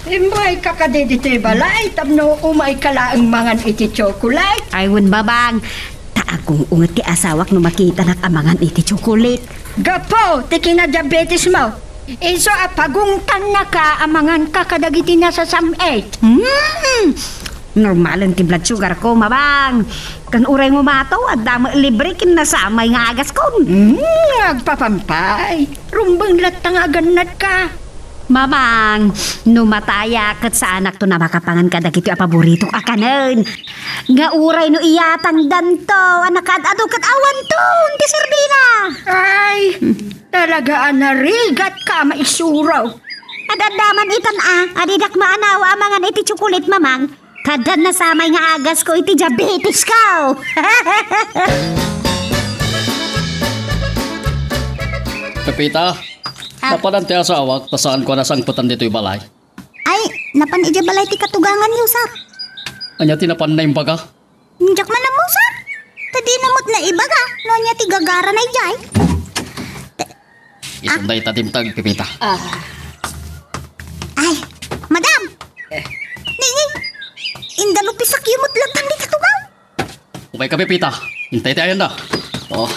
S4: Imay kakadidito'y balay, tapno umay kalaang mangan iti chocolate.
S3: Ayun babang. Taagong ungat ti asawak no makita nak amangan iti chocolate.
S4: Gapo, tiki na diabetes mo. Iso apagungtan na ka, amangan ka kadagiti na sa sam-8.
S3: Normalan ti blood sugar ko, mabang. Kan uray mo mato, at dama libre kin nasamay nga agas ko.
S4: Agpapampay. Rumbang latang aganat ka.
S3: Mamang, numataya kat sa anak to na makapangan ka dagiti paborito akanen. Nga uray no iyatang danto, anak ado kat awan to, ti Serbina.
S4: Ay, talaga anarigat ka maisuraw.
S3: Adadaman itan adidak maanawa amangan iti chocolate mamang. Kadan na samay nga agas ko iti diabetes ko.
S5: Pepita, Napanan ti asawak, tasaan ko na sangputan dito'y balay.
S3: Ay, napan ija balay ti katugangan niyo, sir.
S5: Anya tinapan na yung baga?
S3: Njak man mo, sir. Tadi namot na ibaga. No niya ti gagara na ijay.
S5: Isunday tatimtag, Pipita.
S3: Ay, madam. Nini, indalo pisak yumot latang di katugaw.
S5: Ubay ka, Pipita. Hintay tayo na. Oh,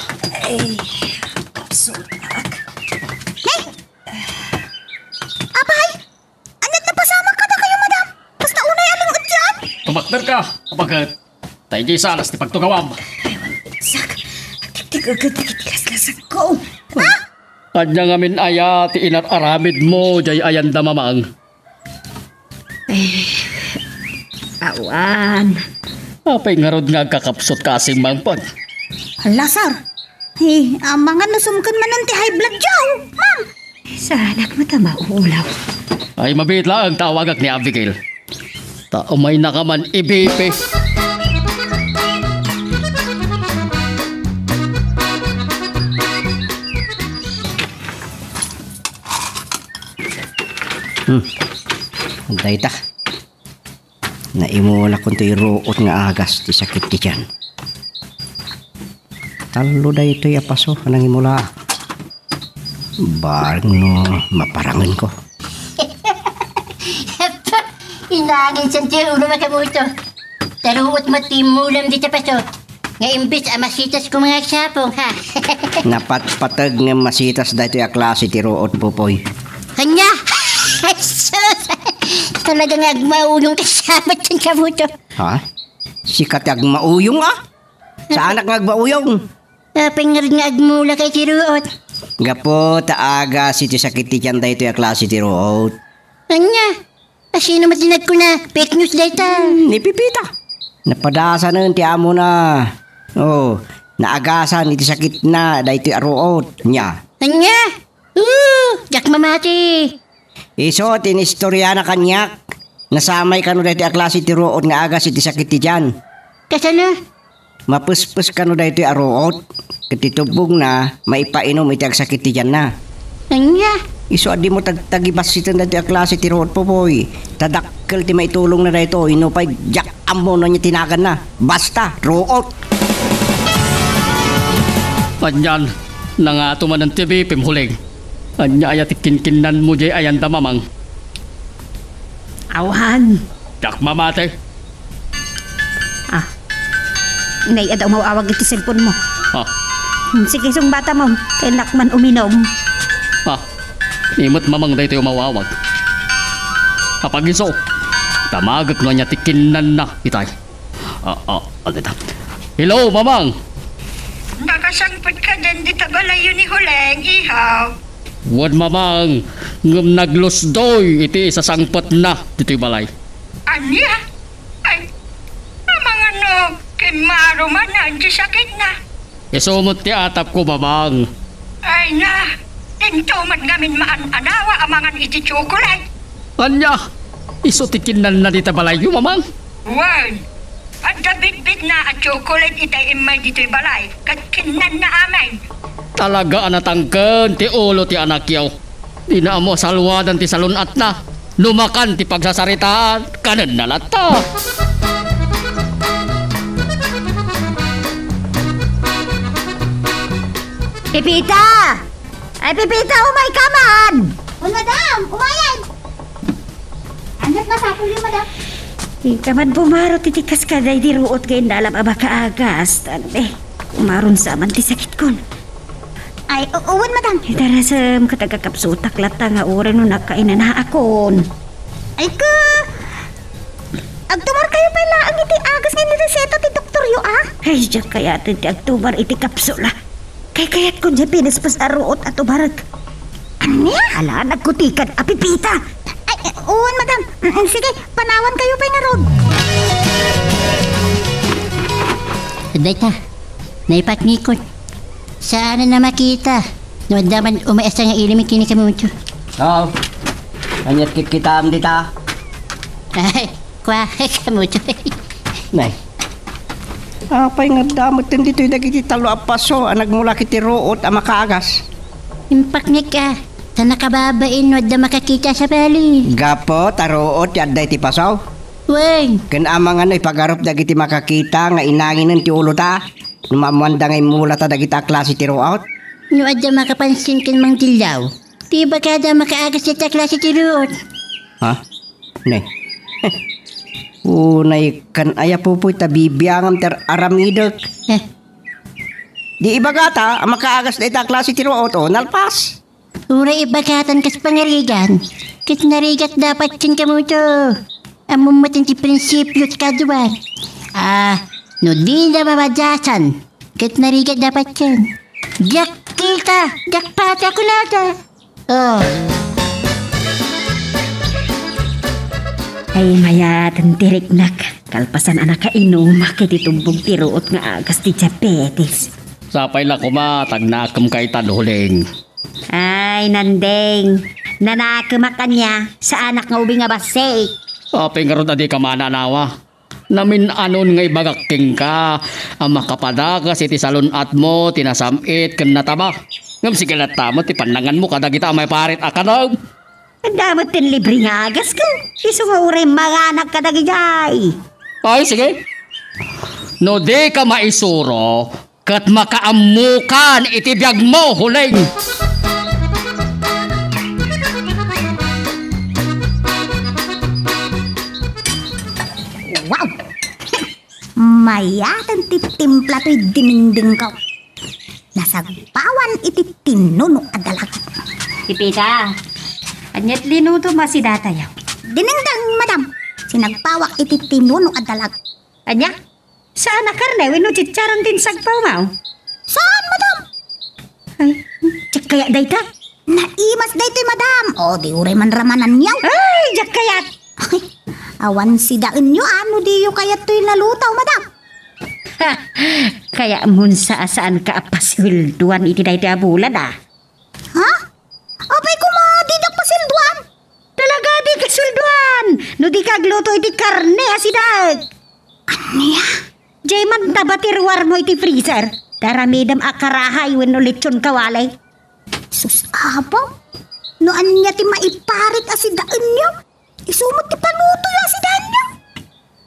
S3: Abay, anat na pasama ka na kayo, madam. Basta unay aling dyan.
S5: tumakder ka. Kapag tayo di salas, ti pagtugawam.
S4: Tigas-lasak ko.
S5: Anya ngamin aya, ti inat-aramid mo, jay ayan da mamang.
S4: Awan.
S5: Apay nga rod nga kakapsot kasing mangpag.
S3: Hala, sir. Mga nasumkan man ng ti high blood jaw, ma'am.
S4: Sa anak mo ta maulaw.
S5: Ay mabit lang ang tawagak ni Abigail. Umay na ka man ibipe.
S2: Dayta. Naimula kung to'y ruot nga agas ti sakit ti dyan. Talo da ito'y apaso nang imula. Barang no maparangan ko.
S7: Inangin sa tiyo, ulo makabuto. Taruot matimulam di sa paso. Nga imbis amasitas ko mga sapong, ha?
S2: Napatpatag nga masitas da ito'y aklase ti ruot pupoy.
S7: Kanya! Ay, sus! Talagang agmaulong kasama sa kabuto.
S2: Ha? Sikat ag mauyong ah? Sa anak nga agmauyong?
S7: Pingar nga agmula kay Tiruot.
S2: Gapo taaga si ti sakit ti dyan da ito'y aklase ti ruot.
S7: Kanya! Sino matinag ko na? Fake news data.
S2: Ni Pipita. Napadasa na ti amo na. Oh, naagasan iti sakit na da ito'y aruot niya.
S7: Kanya! Jak mamati.
S2: Iso, tinistorya na kanyak. Nasamay ka no dahito aklase ti ruot nga agas iti sakit ti dyan.
S7: Kasano?
S2: Mapuspus ka no dahito aruot. Katitubog na, maipainom iti agsakit ti dyan na.
S7: Kanya?
S2: Iso, adi mo tagtagibas iti dahito aklase ti ruot po boy. Tadakkel ti maitulong na dahito. Inupay, jak amo na niya tinagan na. Basta, ruot.
S5: Anyan, nangato man ng TV, pimhuling. Anya ayat kinkinan mo jay ayan da mamang.
S4: Awan.
S5: Jak mamate.
S3: Inay, adaw mawawag iti cellphone mo.
S5: Ha?
S3: Sige, sung bata mo. Kainak man uminom.
S5: Ha? Imot mamang da ito'y mawawag. Kapag iso, tamagak no niya tikinan na itay. Alita. Hello, mamang.
S4: Nakasangpot ka din di tabalayo ni Huleng, ihaw.
S5: Wad mamang, ngam naglusdoy iti sa sangpot na dito'y balay.
S4: Anya? Ay, mga no, kay marumanan di sakit na.
S5: Isumot ti atap ko mamang.
S4: Ay na, tinto man ngamin maan-anawa amangan iti chocolate.
S5: Anya, iso tikinan na dita balay yung mamang.
S4: Word, at bit na at chocolate itay imay dito'y balay, kat kinan na amin.
S5: Talaga anatangken ti ulo ti anak yaw. Di na mo salwadan ti salunat na. Lumakan ti pagsasaritaan. Kanan na lata.
S3: Pipita! Ay, Pipita, umay ka man! Madam, umayan! Anat masapul yung madam.
S4: Ika man pumarot iti kaskaday di ruot kay dalam abaka agas. Umaron sa man ti sakit kon.
S3: Ay, uwan madam.
S4: Itarasam katagakapsutak lata nga ure no nakainan na akon.
S3: Ay ka! Agtumar kayo pala ang iti agas nga nireseta ti doktor yo ah.
S4: Ay, diyak kaya ti agtubar iti kapsula. Kay kayat ko dyan pinaspas aruot at ubarag.
S3: Ano niya?
S4: Ala, nagkutikan, apipita.
S3: Ay, uwan madam. Sige, panawan kayo pa nga rod.
S7: Dayta, naipatngikot. Saan na makita? Nadaman umaasa nga ilimik kini kami mucho.
S2: Oh, anyat kikitam dita.
S7: Ay, kwa kamucho.
S2: Nay. Apay nga damot din dito'y dagiti talo apaso ang nagmula kiti ruot ang makaagas.
S7: Impaknik ka. Sa nakababain, wad na makakita sa bali.
S2: Gapo, taruot, yaday ti pasaw.
S7: Weng,
S2: Kan amang ano, ipagarop dagiti makakita nga inangin ti ulo ta. Numamwanda nga imula ta dagiti klase ti ruot.
S7: no wad na makapansin kan mang tilaw. Di ba kada makaagas sa klase tiruot?
S2: Ha? Ne. Unay kan aya po tabibiyangam ter aramidok.
S7: Eh,
S2: Di iba gata, ang makaagas na ita klase ti ruot o nalpas.
S7: ura ibagatan kas pangarigan. Kat narigat dapat kan kamuto. Among matin ti prinsipyo sa kaduan. No di na mabadyasan. Kat narigat dapat kan. Yak kita, yak pata ko nata. Oh.
S3: Ay mayatan tirik nak. Kalpasan anak kainom, makititumbog tiruot nga agas ti diabetes.
S5: Sapay la kuma, tagnakam kay tanhuling.
S3: Ay, Nandeng. Nanakamakan niya sa anak nga ubi nga basik.
S5: Sapay nga ron na di ka mananawa. Namin anon nga ibagakking ka. Ang makapadagas iti salunat mo, tinasamit, kan nataba. Ngam sige tamo, ti pandangan mo kada kita may parit akanaw.
S3: Ang damot tin libre nga agas ko. Iso nga uray mga anak kadagigay.
S5: Ay, sige. No di ka maisuro, kat makaamukan iti biyag mo, huling.
S3: Wow! Mayatan ti timpla to'y diminding ko. Nasagpawan iti tinuno adalag. Pipita, anyat linuto masidata yaw. Dinindang, madam. Sinagpawak iti tinuno adalag. Anya? Saan na karne? Wino chicharon din sagpaw mao? Saan, madam? Ay, tsak kaya dayta? Naimas dayto'y madam. O, di uray man ramanan yaw. Ay, jak kayat. Ay, awan si daan nyo, ano di yung kayat to'y nalutaw, madam? Ha, kaya mun saan ka pasilduan iti dayta bulan, ah? Ha? Abay ko ma, di da pasilduan? Talaga di kasilduan. No di kagluto iti karne, asidag. Anya? Jay man tabatirwar mo iti freezer. Daramidam akarahay when lechon kawalay. Sus, abaw? No anya ti maiparit asidaan nyo? Isumot ti panuto yung asidaan nyo?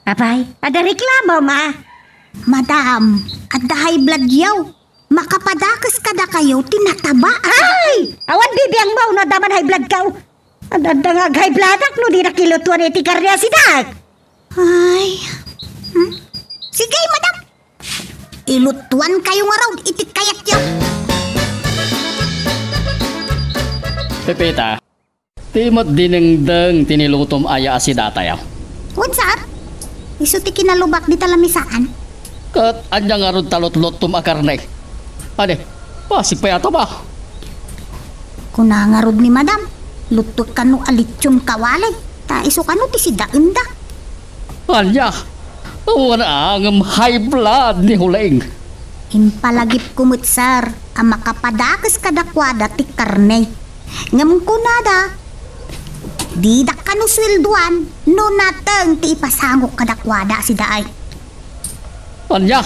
S3: Abay, ada reklamo, ma. Madam, ada high blood yaw. Makapadakas kada kayo, tinataba. Ay! Awan bibiyang mo, no daman high blood kaw. Ada nga high bloodak, no di nakilutuan iti karne asidag. Ay... Sige, madam. Ilutuan kayo nga raw, iti kayat yaw.
S5: Pepita, timot dinengdeng tinilutom aya asidata yaw.
S3: What's up? Iso ti kinalubak di talamisaan.
S5: Kat anya nga ron talot-lotom akarne. Ane, pasig pa yata ba?
S3: Kunangarod ni madam, lutot kanu alitsyon kawalay. Ta iso kanu ti sidaan da.
S5: Anya, wala ang high blood ni huling.
S3: Impalagip kumut sir, ang makapadakas kadakwada ti karne. Ngam kunada, di da kanu swelduan, no nateng ti ipasangok kadakwada si daay.
S5: Anya,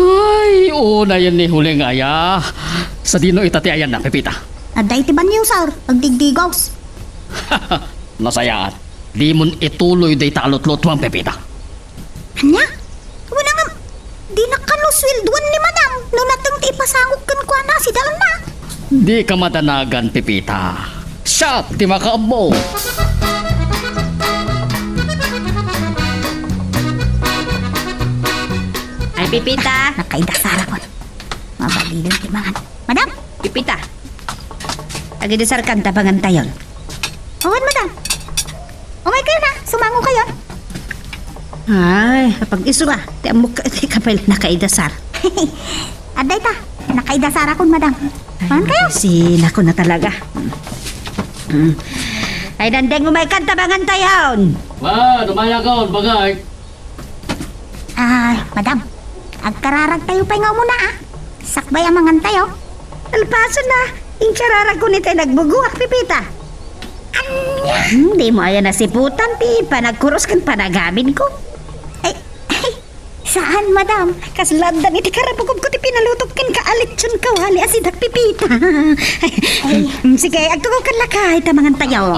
S5: ay, una yan ni huling aya. Sa dino itati ayan na, Pepita.
S3: Aday ti banyo sir, agdigdigaws.
S5: Nasayaan, di mon ituloy day talot-lot mo ang Pepita.
S3: Anya? Wala nga, di na kanu swelduan ni madam, no nateng ti ipasangok kan kwa na si daon na.
S5: Di ka madanagan, Pepita. Shot, di makaambo.
S3: Ay, Pipita. Nakaidasara ko. Mabalilin ti mangan. Madam, Pipita. Agidasar kang tabangan tayon. Owan, madam. Umay kayo na. Sumango kayo. Ay, kapag iso ka. Ti amok ti kapal nakaidasar. Aday ta. Nakaidasar ako, madam. Mangan kayo. Sila ko na talaga. Ay, dandeng umay kang tabangan tayon.
S5: Ba, dumaya ka, bagay.
S3: Ay, madam. Agkararag tayo pa nga muna, ah. Sakbay ang mangan tayo. Alpaso na. Inkararag ko ni tayo nagbuguak, Pipita. Di mo ayan nasiputan, ti. Panagkuros kan panagamin ko. Ay, saan, madam? Kaslandan iti karabugog ko ti pinalutok kan kaalitsyon kawali asidak pipita. Sige, agtugaw kan lakay tamangan tayo.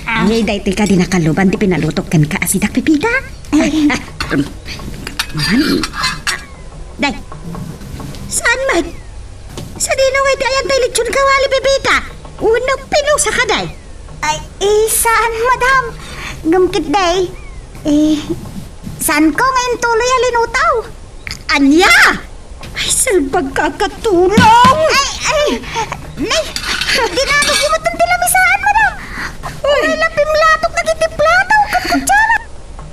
S3: Ay, dahi ka di nakaluban ti pinalutok kan kaasidak pipita. Day, saan man? Sa dinaway di ayan tayo litsyon kawali pipita. Unang pinusa ka, day. Ay, saan, madam? Gumkit, day. Saan ko ngayon tuloy alinutaw? Anya! Ay, salbag kakatulong! Nay! Dinamig mo itong tilamisaan, madam! Wala pimlatok na kitiplataw kang kutsara!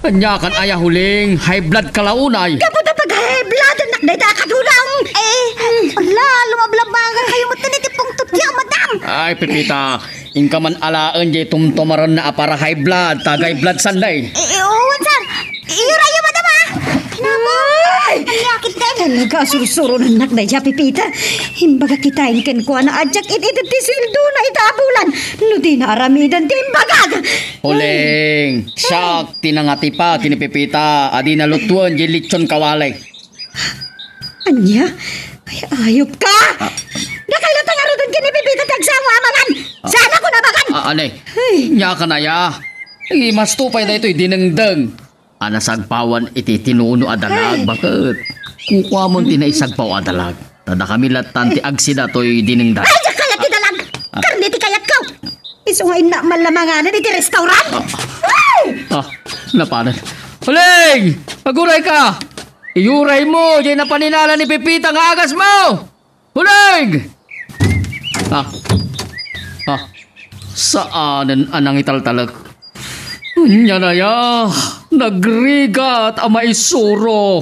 S5: Anya kan aya huling high blood kalaunay.
S3: Kapag na pag-high blood, nakday na katulong! Ala, lumablabangan kayo mo tinitipong tutya, madam!
S5: Ay, Pepita, inka man alaan jay tumtumaran na para high blood, tagay blood sanday.
S3: Uwan, sir! Irayo, madam, ha? Namoy! Ang yakit din! Talaga, susuro ng nakday siya, Pipita. Himbaga kitain ken ko na adyak itisildo na itabulan. No di na aramidan din bagag!
S5: Huling, sak, tinangati pa, tinipipita, adi na lutuan, jay lechon kawalay.
S3: Anya? Ay, ayop ka! Nakalata nga rin kinipipita tagsawa, amangan! Sana ko nabakan!
S5: Anay, nya ka na ya. Mas tupay na ito'y dinengdeng. Anasagpawan iti tinuno adalag, bakit? Kukuha mo tinaisagpaw adalag. Tada kami latan ti agsida to'y dinengdeng.
S3: Ay, kayat ti dalag! Karni ti kayat ko! Isungayin na malamanganan iti restaurant!
S5: Napanan. Huling! Maguray ka! Iyuray mo, diyan na paninala ni Pepita nga agas mo! Huling! Saanan anang italtalag? Nya na ya, nagrigat ama isuro.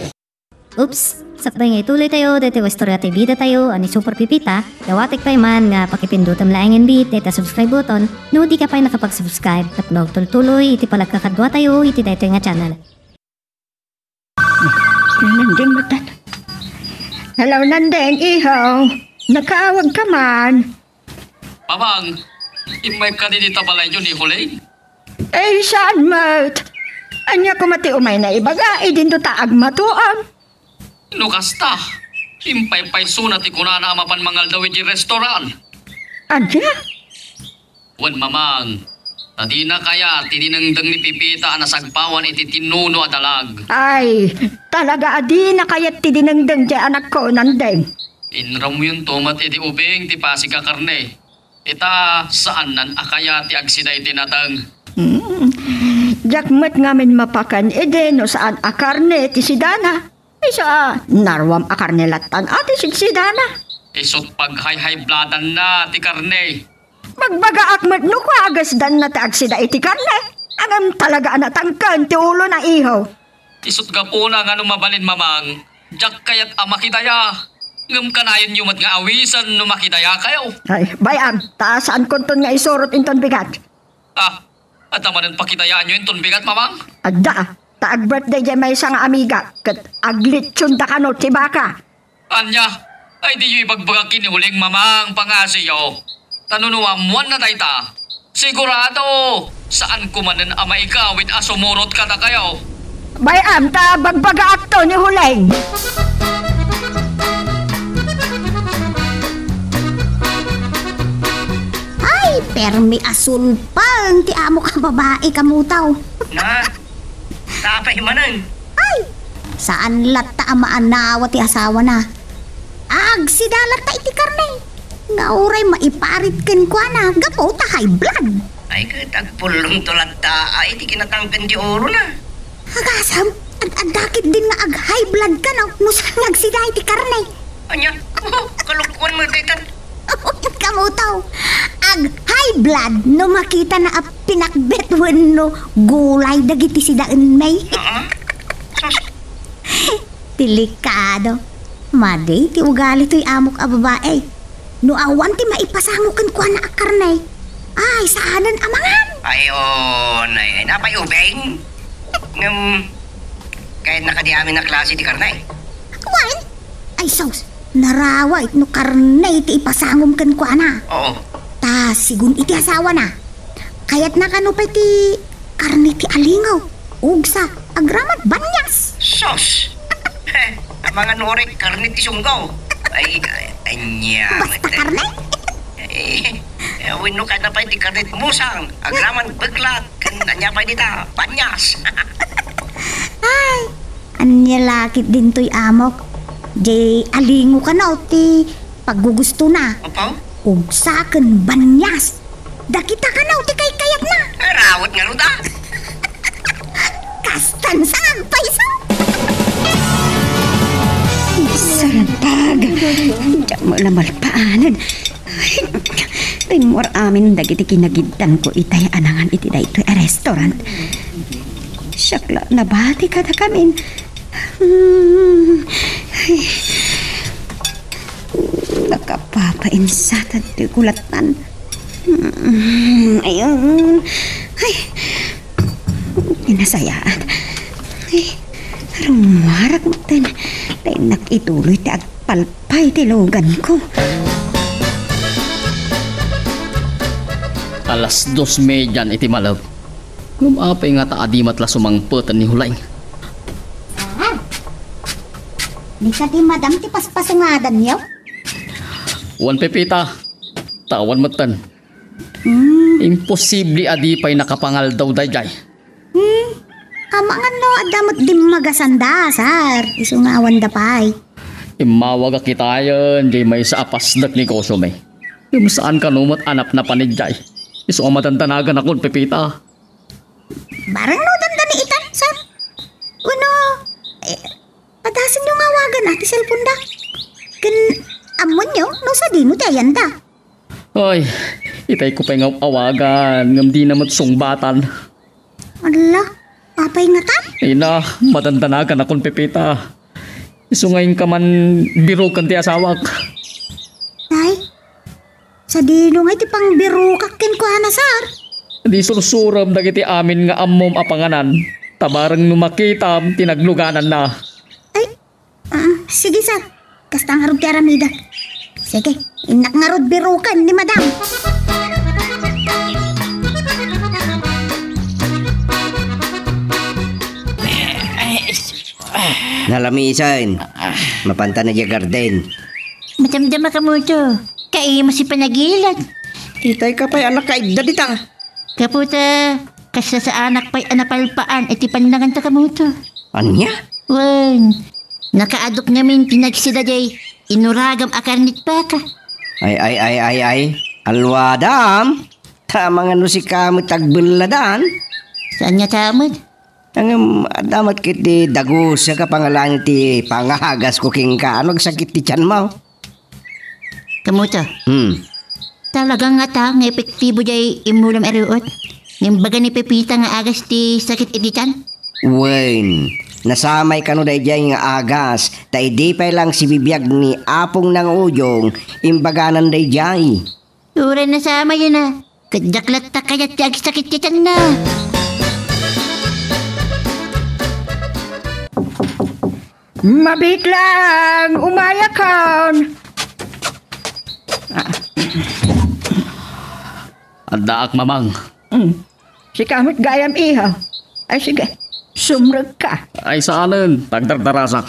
S6: Oops, sakbay nga ituloy tayo, dati wastorya tayo bida tayo, ani Super Pipita, dawatik pa man nga pakipindutam laing bit, data subscribe button, no di ka pa nakapag-subscribe, at magtuloy iti palagkakadwa tayo, iti dito nga channel.
S4: Nanding matan. Hello, Nanding, ihaw. Nakaawag ka man.
S5: Pamang, imay ka din itabalay yun ni Huling?
S4: Saan, mat? Anya ko mati umay na ibaga, din do taag matuan.
S5: Nukasta, impay-pay sunat ikunana amapan mangal daw di restoran.
S4: Anya?
S5: Wan mamang, tadi na kaya tininangdang ni Pipita nasagpawan iti tinuno adalag.
S4: Ay, talaga adi na kaya't tidinangdang di anak ko, Nanding.
S5: Inram mo yung tomat iti ubing ti pasig ka karne. Ita saan nan akaya ti agsida iti natang.
S4: Jakmet ngamin mapakan no saan akarne ti sidana. Isa narwam akarne latan ati sidana.
S5: Isot pag high bladan na ti karne.
S4: Magbaga akmet no ko agas dan na ti agsida iti karne. Angam talaga anatangkan ti ulo na ihaw.
S5: Isot ga po na nga mabalin mamang. Jak kayat amakidaya. Ngam kanayon yumat nga awisan no makidaya kayo.
S4: Ay, bayan, taasaan konton nga isurot inton bigat.
S5: At naman pakitayaan nyo yung tunbigat, mamang?
S4: Adda, taag birthday dyan may isang amiga, kat aglitsyon da kano, tibaka.
S5: Anya, ay di yung ibagbaga kinihuling mamang pangasiyo. Tanunuamuan na tayta. Sigurado, saan kumanan ama ikawin asumurot ka na kayo?
S4: Bayan, ta bagbaga akto ni Huleng.
S3: Pero may asul pang ti amo ka babae kamutaw.
S2: Na, tapay manan.
S3: Ay, saan lata maanawa ti asawa na? Agsidalat ta iti karne. Nauray maiparit ken kwa na, gapo ta high blood.
S2: Ay, katagpulong tulat ta, ay di kinatangkan di oro na.
S3: Agasam, agdakit din nga ag high blood ka na, nusan agsida iti karne.
S2: Anya, kalukuan mo daytan.
S3: Kamutaw, ag high blood no makita na pinakbet wenno gulay dagiti sidaan may. Delikado. Maday ti ugali to'y amok a babae. No awan ti maipasangukan ko na akarnay. Ay, saanan amangan.
S2: Ayon, ay napayubeng. Kahit nakadiamin na klase ti karnay.
S3: Wan? Ay, sos. Naraway no karnay ti ipasangom kan ko na.
S2: Oo.
S3: Ta sigun iti asawa na. Kayat na kanupay ti karnay ti alingaw. Ugsa agramat banyas.
S2: Sos! Ang mga norek, karne ti sunggaw. Anya.
S3: Basta karne?
S2: Wino ka na pa di karne musang. Agraman baglat. Anya pa di ta, panyas.
S3: Ay, anya lakit din to'y amok. Jay, alingo ka na o ti paggugusto na.
S2: Opo?
S3: Ug saken banyas. Dakita ka na o ti kay kayat na.
S2: Rawat nga ruda.
S3: Kastan sa agpaysa.
S4: Sarantag. Diyan mo lamalpaanan. Timor amin dagiti kinagidtan ko itay anangan iti daytoy a restaurant. Syakla nabati kada kamin. Nakapapainsatan ti kulatan. Ayun. Ay. Inasayaan. Ay. Rumarak mo tin. Dahil nakituloy ti agpalpay ti logan ko.
S5: Alas 2:30 iti malab. Gumapay nga taadimat la sumangputan ni Hulay.
S3: Di ka di madam ti paspasungadan niyo?
S5: Wan Pepita, tawan matan. Imposible adi pa'y nakapangal daw dayjay.
S3: Amangan no, adamot di magasanda, sar. Isungawan da pa'y.
S5: Imawag kita yan, di may sa apasdak ni Kosome. Yung saan ka numot anap na panidjay. Iso ang matantanagan akong Pepita.
S3: Barang no, danda ni itan, sar. Uno, padasan nyo nga wagan ati cellphone da. Kan, amon nyo, no sa di mo tayan da.
S5: Ay, itay ko pa'y awagan, ngam di namat sungbatan.
S3: Ala, papay nga ta?
S5: Ina, matantanagan akong Pepita. Iso ngayon ka man biro kan ti asawak.
S3: Ay, sa dino nga iti pang biro kakin ko sar.
S5: Di sursuram dagiti amin nga ammom apanganan. Tabarang numakitam, tinagluganan na.
S3: Ay, sige sar. Kastang harod ti aramida. Sige, inak nga rod biro kan ni madam.
S2: Nalamisan. Mapanta na dya garden.
S7: Matamdama ka mo to. Kaya mo si panagilan.
S2: Itay ka pa'y anak kaigda dita.
S7: Kaputa, kasa sa anak pa'y anapalpaan, iti panlangan ta ka mo to.
S2: Anya?
S7: Wan, nakaadok namin pinagsida day. Inuragam akarnit pa ka.
S2: Ay. Alwadam. Tama nga no si kamot tagbuladan.
S7: Saan nga tamad?
S2: Ang damat kit di dagus sa kapangalan ti pangahagas ko king ka. Ano sakit ti tiyan mo?
S7: Kamuto, talagang nga ta, nga epektibo jay imulam eruot. Ng baga ni Pepita nga agas ti sakit editan.
S2: Wen, nasamay ka no day dyan nga agas. Ta di pa lang si bibiyag ni apong ng ujong imbaganan day dyan.
S7: Ura na sama yun na. Kadaklat ta kaya ti agis sakit editan na.
S4: Mabit lang! Umaya ka!
S5: Adaak mamang.
S4: Si kamot gayam iha. Ay sige, sumrag ka.
S5: Ay saanan, tagdardarasak.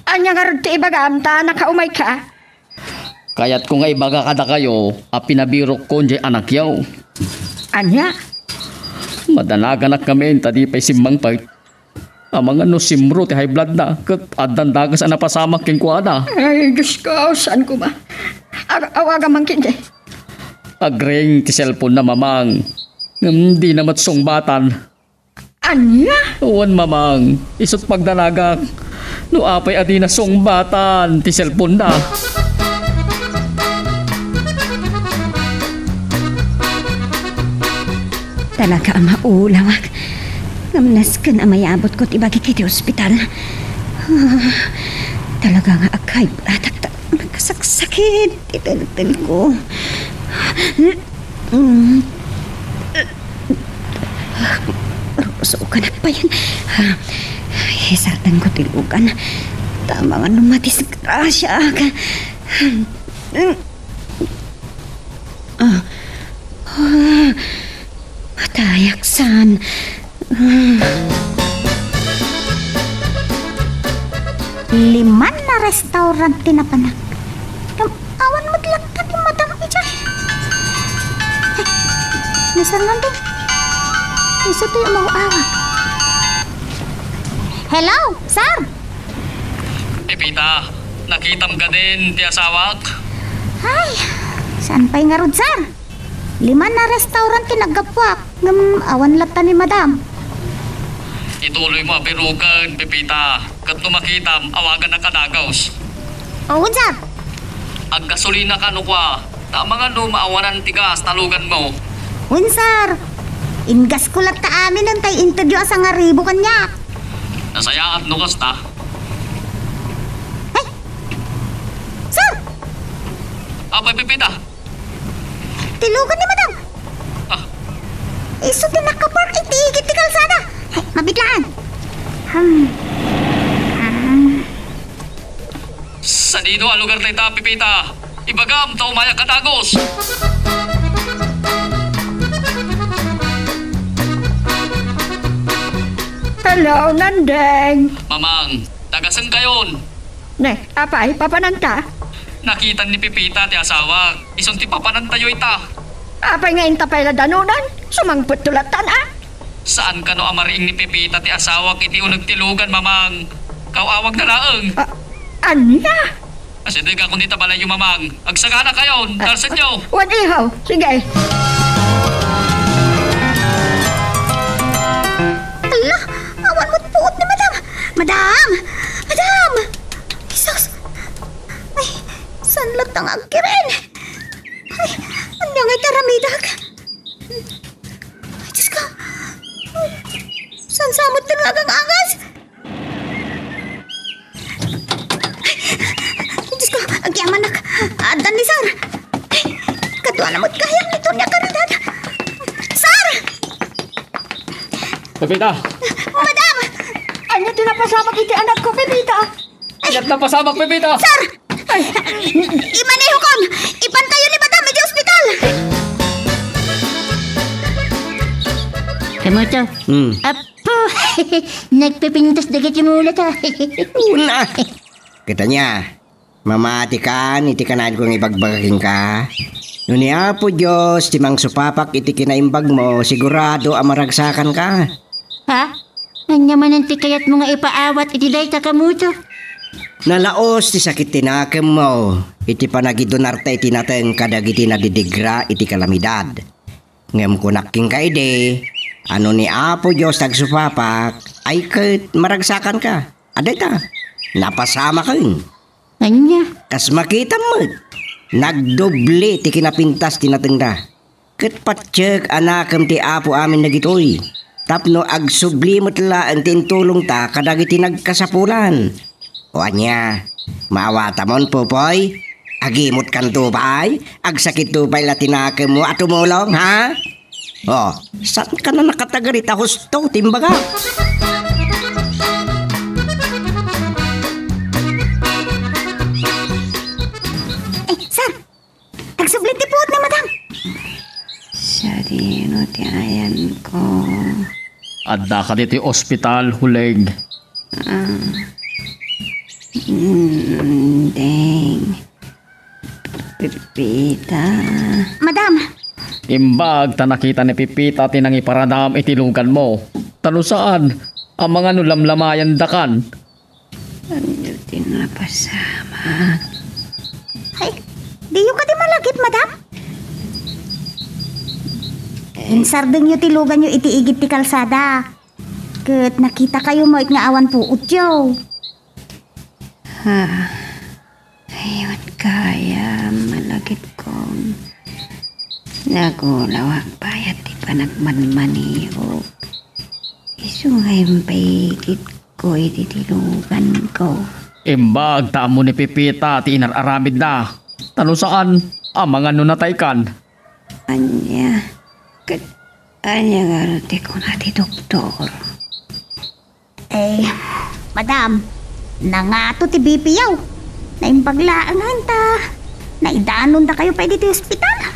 S4: Anya nga rin ti ibagam ta nakaumay ka.
S5: Kaya't kung ay baga kada kayo, pinabirok ko dyan anak yaw.
S4: Anya?
S5: Madanagan na kami, tadi pa'y simbang pa'y. Amang ano simro ti high blood na, kat adan dagas ang napasamak king kuada.
S4: Ay, Diyos ko, saan ko ba? Awaga man kindi.
S5: Agring ti cellphone na mamang. Hindi na matsungbatan.
S4: Anya?
S5: Uwan mamang, isot pagdanaga. No apay adi na sungbatan, ti cellphone na.
S4: Talaga ang maulawag. Namnas ka na mayabot ko tibagi kiti ospital. Talaga nga akay atak nagkasaksakit. Itil ko. Ruso ka na pa yan. Sartan ko tilugan. Tama nga numatis grasya ka. Matayaksan.
S3: 5 na restaurant tinapanak. Awan maglagta ni Madam Ijan. Ay, nasaan nandun? Isa to yung mauawag. Hello, sir!
S5: Pipita, nakitam ka din ti asawak.
S3: Ay, saan pa'y nga rod, sir? 5 na restaurant tinagapwak. Awan lata ni Madam.
S5: Ituloy mo apirukan, Pipita. Kat makitam, awagan na kadagaws.
S3: Oo, sir.
S5: Ag gasolina ka no kwa. Tama nga no, maawanan tigas, talugan mo.
S3: Un, sir. Ingas ko lang ta amin ang tay interview sa nga ribo kanya.
S5: Nasayaat no kasta.
S3: Ay! Sir!
S5: Apay, Pipita.
S3: Tilugan ni Madam.
S5: Ah,
S3: Iso din nakapark itigit ti kalsada. Ay, mabiglaan.
S5: sa dito ang lugar na ita, Pipita. Ibagam, taumaya kadagos.
S4: Hello, Nandeng.
S5: Mamang, tagasang kayon.
S4: Ne, apay, papananta?
S5: Nakita ni Pipita ti asawa. Isang ti papanantayo ita.
S4: Apay nga intapay na danunan? Sumangput tulatan, ah?
S5: Saan ka no amariing ni Pipita ti asawa kiti unag tilugan, mamang? Kawawag na laeng.
S4: Anya?
S5: Kasi di ka kung dita balay yung mamang. Agsagana kayon, darsan nyo.
S4: Wan ihaw, sige.
S3: Ala, awan mo't puot ni Madam. Madam! Madam! Jesus! Ay, saan latang agkirin? Ay, ano nga taramidag? Ay, Diyos ko! Saan samot din nga kang angas? Ay, Diyos ko! Agyaman nak! Adan ni Sar! Ay, kadwa na mo't kayang nito niya karidad! Sar!
S5: Pipita!
S3: Madam!
S4: Anya tinapasamak iti anak ko, Pepita?
S5: Ayat na pasamak, Pipita!
S3: Sir! Imaneho kon! Ipantayo ni Madam di ospital!
S7: Kamuto? Apo! Nagpipintas dagat yung ulat ha.
S2: Una. Kita niya, mamati ka, iti kanaan kong ibagbagaking ka. Nuni apo Diyos, timang supapak iti kinaimbag mo, sigurado amaragsakan ka.
S7: Ha? Anya man ang tikayat mo nga ipaawat iti day ta kamuto.
S2: Nalaos ti sakit tinakam mo, iti panagidonarta iti nateng kadagiti nadidigra iti kalamidad. Ngem kunaking ka ide, ano ni apo Diyos tagsupapak, ay kat maragsakan ka. Aday ta, napasama ka yun.
S7: Anya?
S2: Kas makita mo, nagdoble ti kinapintas tinatengda. Kat patsyek anakam ti apo amin nagitoy. Tapno agsublimot la ang tintulong ta kadagiti nagkasapulan. O anya, maawata mon pupoy, agimot kan tupay, agsakit tupay latinake mo at tumulong, ha? O, saan ka na nakatagarita husto, timbaga?
S3: Eh, sir! Nagsublit ti puot ni Madam!
S1: Sa dino ti ayan ko.
S5: Adda ka diti ospital, huleg.
S1: Nandeng. Pipita.
S3: Madam!
S5: Imbag ta nakita ni Pipita tinang iparadam itilugan mo. Tano saan? Ang mga nulamlamayan dakan.
S1: Ano tinapasama?
S3: Ay, di yung ka di malagip, Madam? Insardeng nyo tilugan nyo itiigit ti kalsada. Kat nakita kayo mo nga awan po utyo.
S1: Ayun kaya malagip kong nagulaw ang bayat di pa nagmanmaniho. Isungay paigit ko ititilugan ko.
S5: Imbag ta mo ni Pipita ti inararamid na. Tano saan? Ang mga nunatay kan.
S1: Anya, anya garante ko na ti doktor.
S3: Eh, Madam, nangato ti bipiyaw. Naimbaglaangan ta. Naidanon ta kayo pa dito ospital.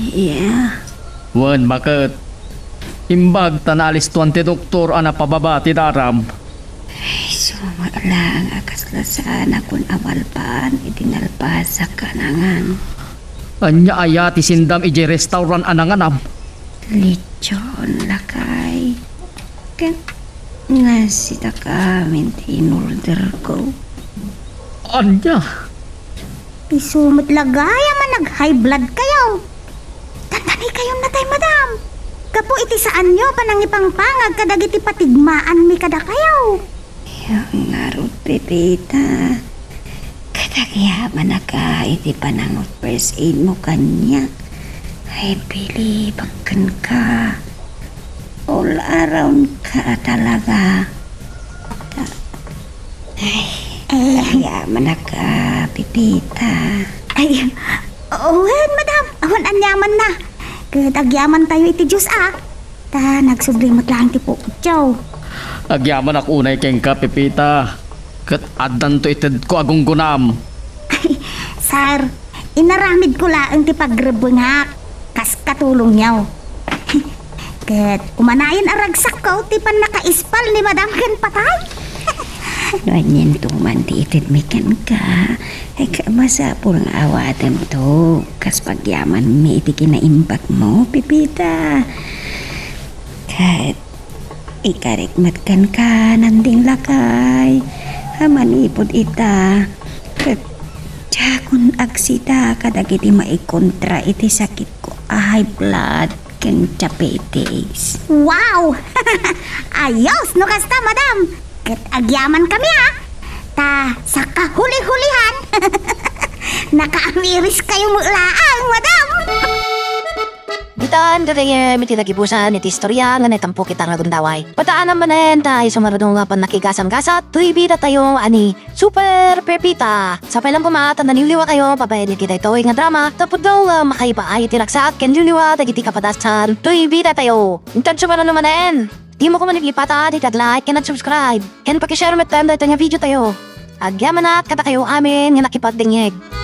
S1: Yeah.
S5: Wan bakit? Imbag ta naalis tuan ti doktor ana pababa ti daram.
S3: Sumalang akaslasan akong awalpaan itinalpas sa kanangan.
S5: Anya aya ti sindam ije restaurant ananganam.
S3: Lechon lakay. Kan nasita kami tinulder ko.
S5: Anya?
S3: Isumot lagaya man nag-high blood kayo. Tandani kayo na tay, madam. Kapo iti saan nyo panangipangpangag kadagiti patigmaan mi kada kayo. Yung narot, Pepita. Kadagyaman na ka iti panangot first aid mo kanya. Ay, Pili, bagkan ka. All around ka talaga. Kadagyaman na ka, Pepita. Ay, owen, madam. Awan anyaman na. Kadagyaman tayo iti Diyos, Ta, nagsublimot lang ti po, Chow.
S5: Agyaman ako unay keng ka, Pepita. Kat adan to ited ko agunggunam.
S3: Ay, sir, inaramid ko lang ti pagrebengak. Kas katulong niyaw. Kat umanayan aragsak ko, ti pan nakaispal ni Madam Ken patay. Ganyan tuman ti ited mikan ka. Ay kamasapul ang awatan to. Kas pagyaman mi iti kinaimpak mo, Pepita. Kat ikarikmat kan ka nanding lakay. Hamanipod ita. Kat jakon agsita kadagiti maikontra iti sakit ko. High blood ken diabetes. Wow! Ayos no kasta, madam. Kat agyaman kami Ta sa kahuli-hulihan. Nakaamiris kayo mulaang, madam.
S1: Bitaan dere miti nagibusan iti istorya nga netampo kita nga gundaway. Pataan naman tayo sumarado nga pan nakigasam-gasat. Tuy bida tayo ani Super Pepita. Sa pailang pumata naniliwa kayo pabayad kita ito nga drama. Tapos daw makaiba ay tinaksak ken liliwa dagiti kapadasan. Tuy bida tayo. Intan sumarado naman Di mo ko manipipata di tag-like ken subscribe. Ken pakishare met time dito nga video tayo. Agyaman na kata kayo amin nga nakipagdingeg.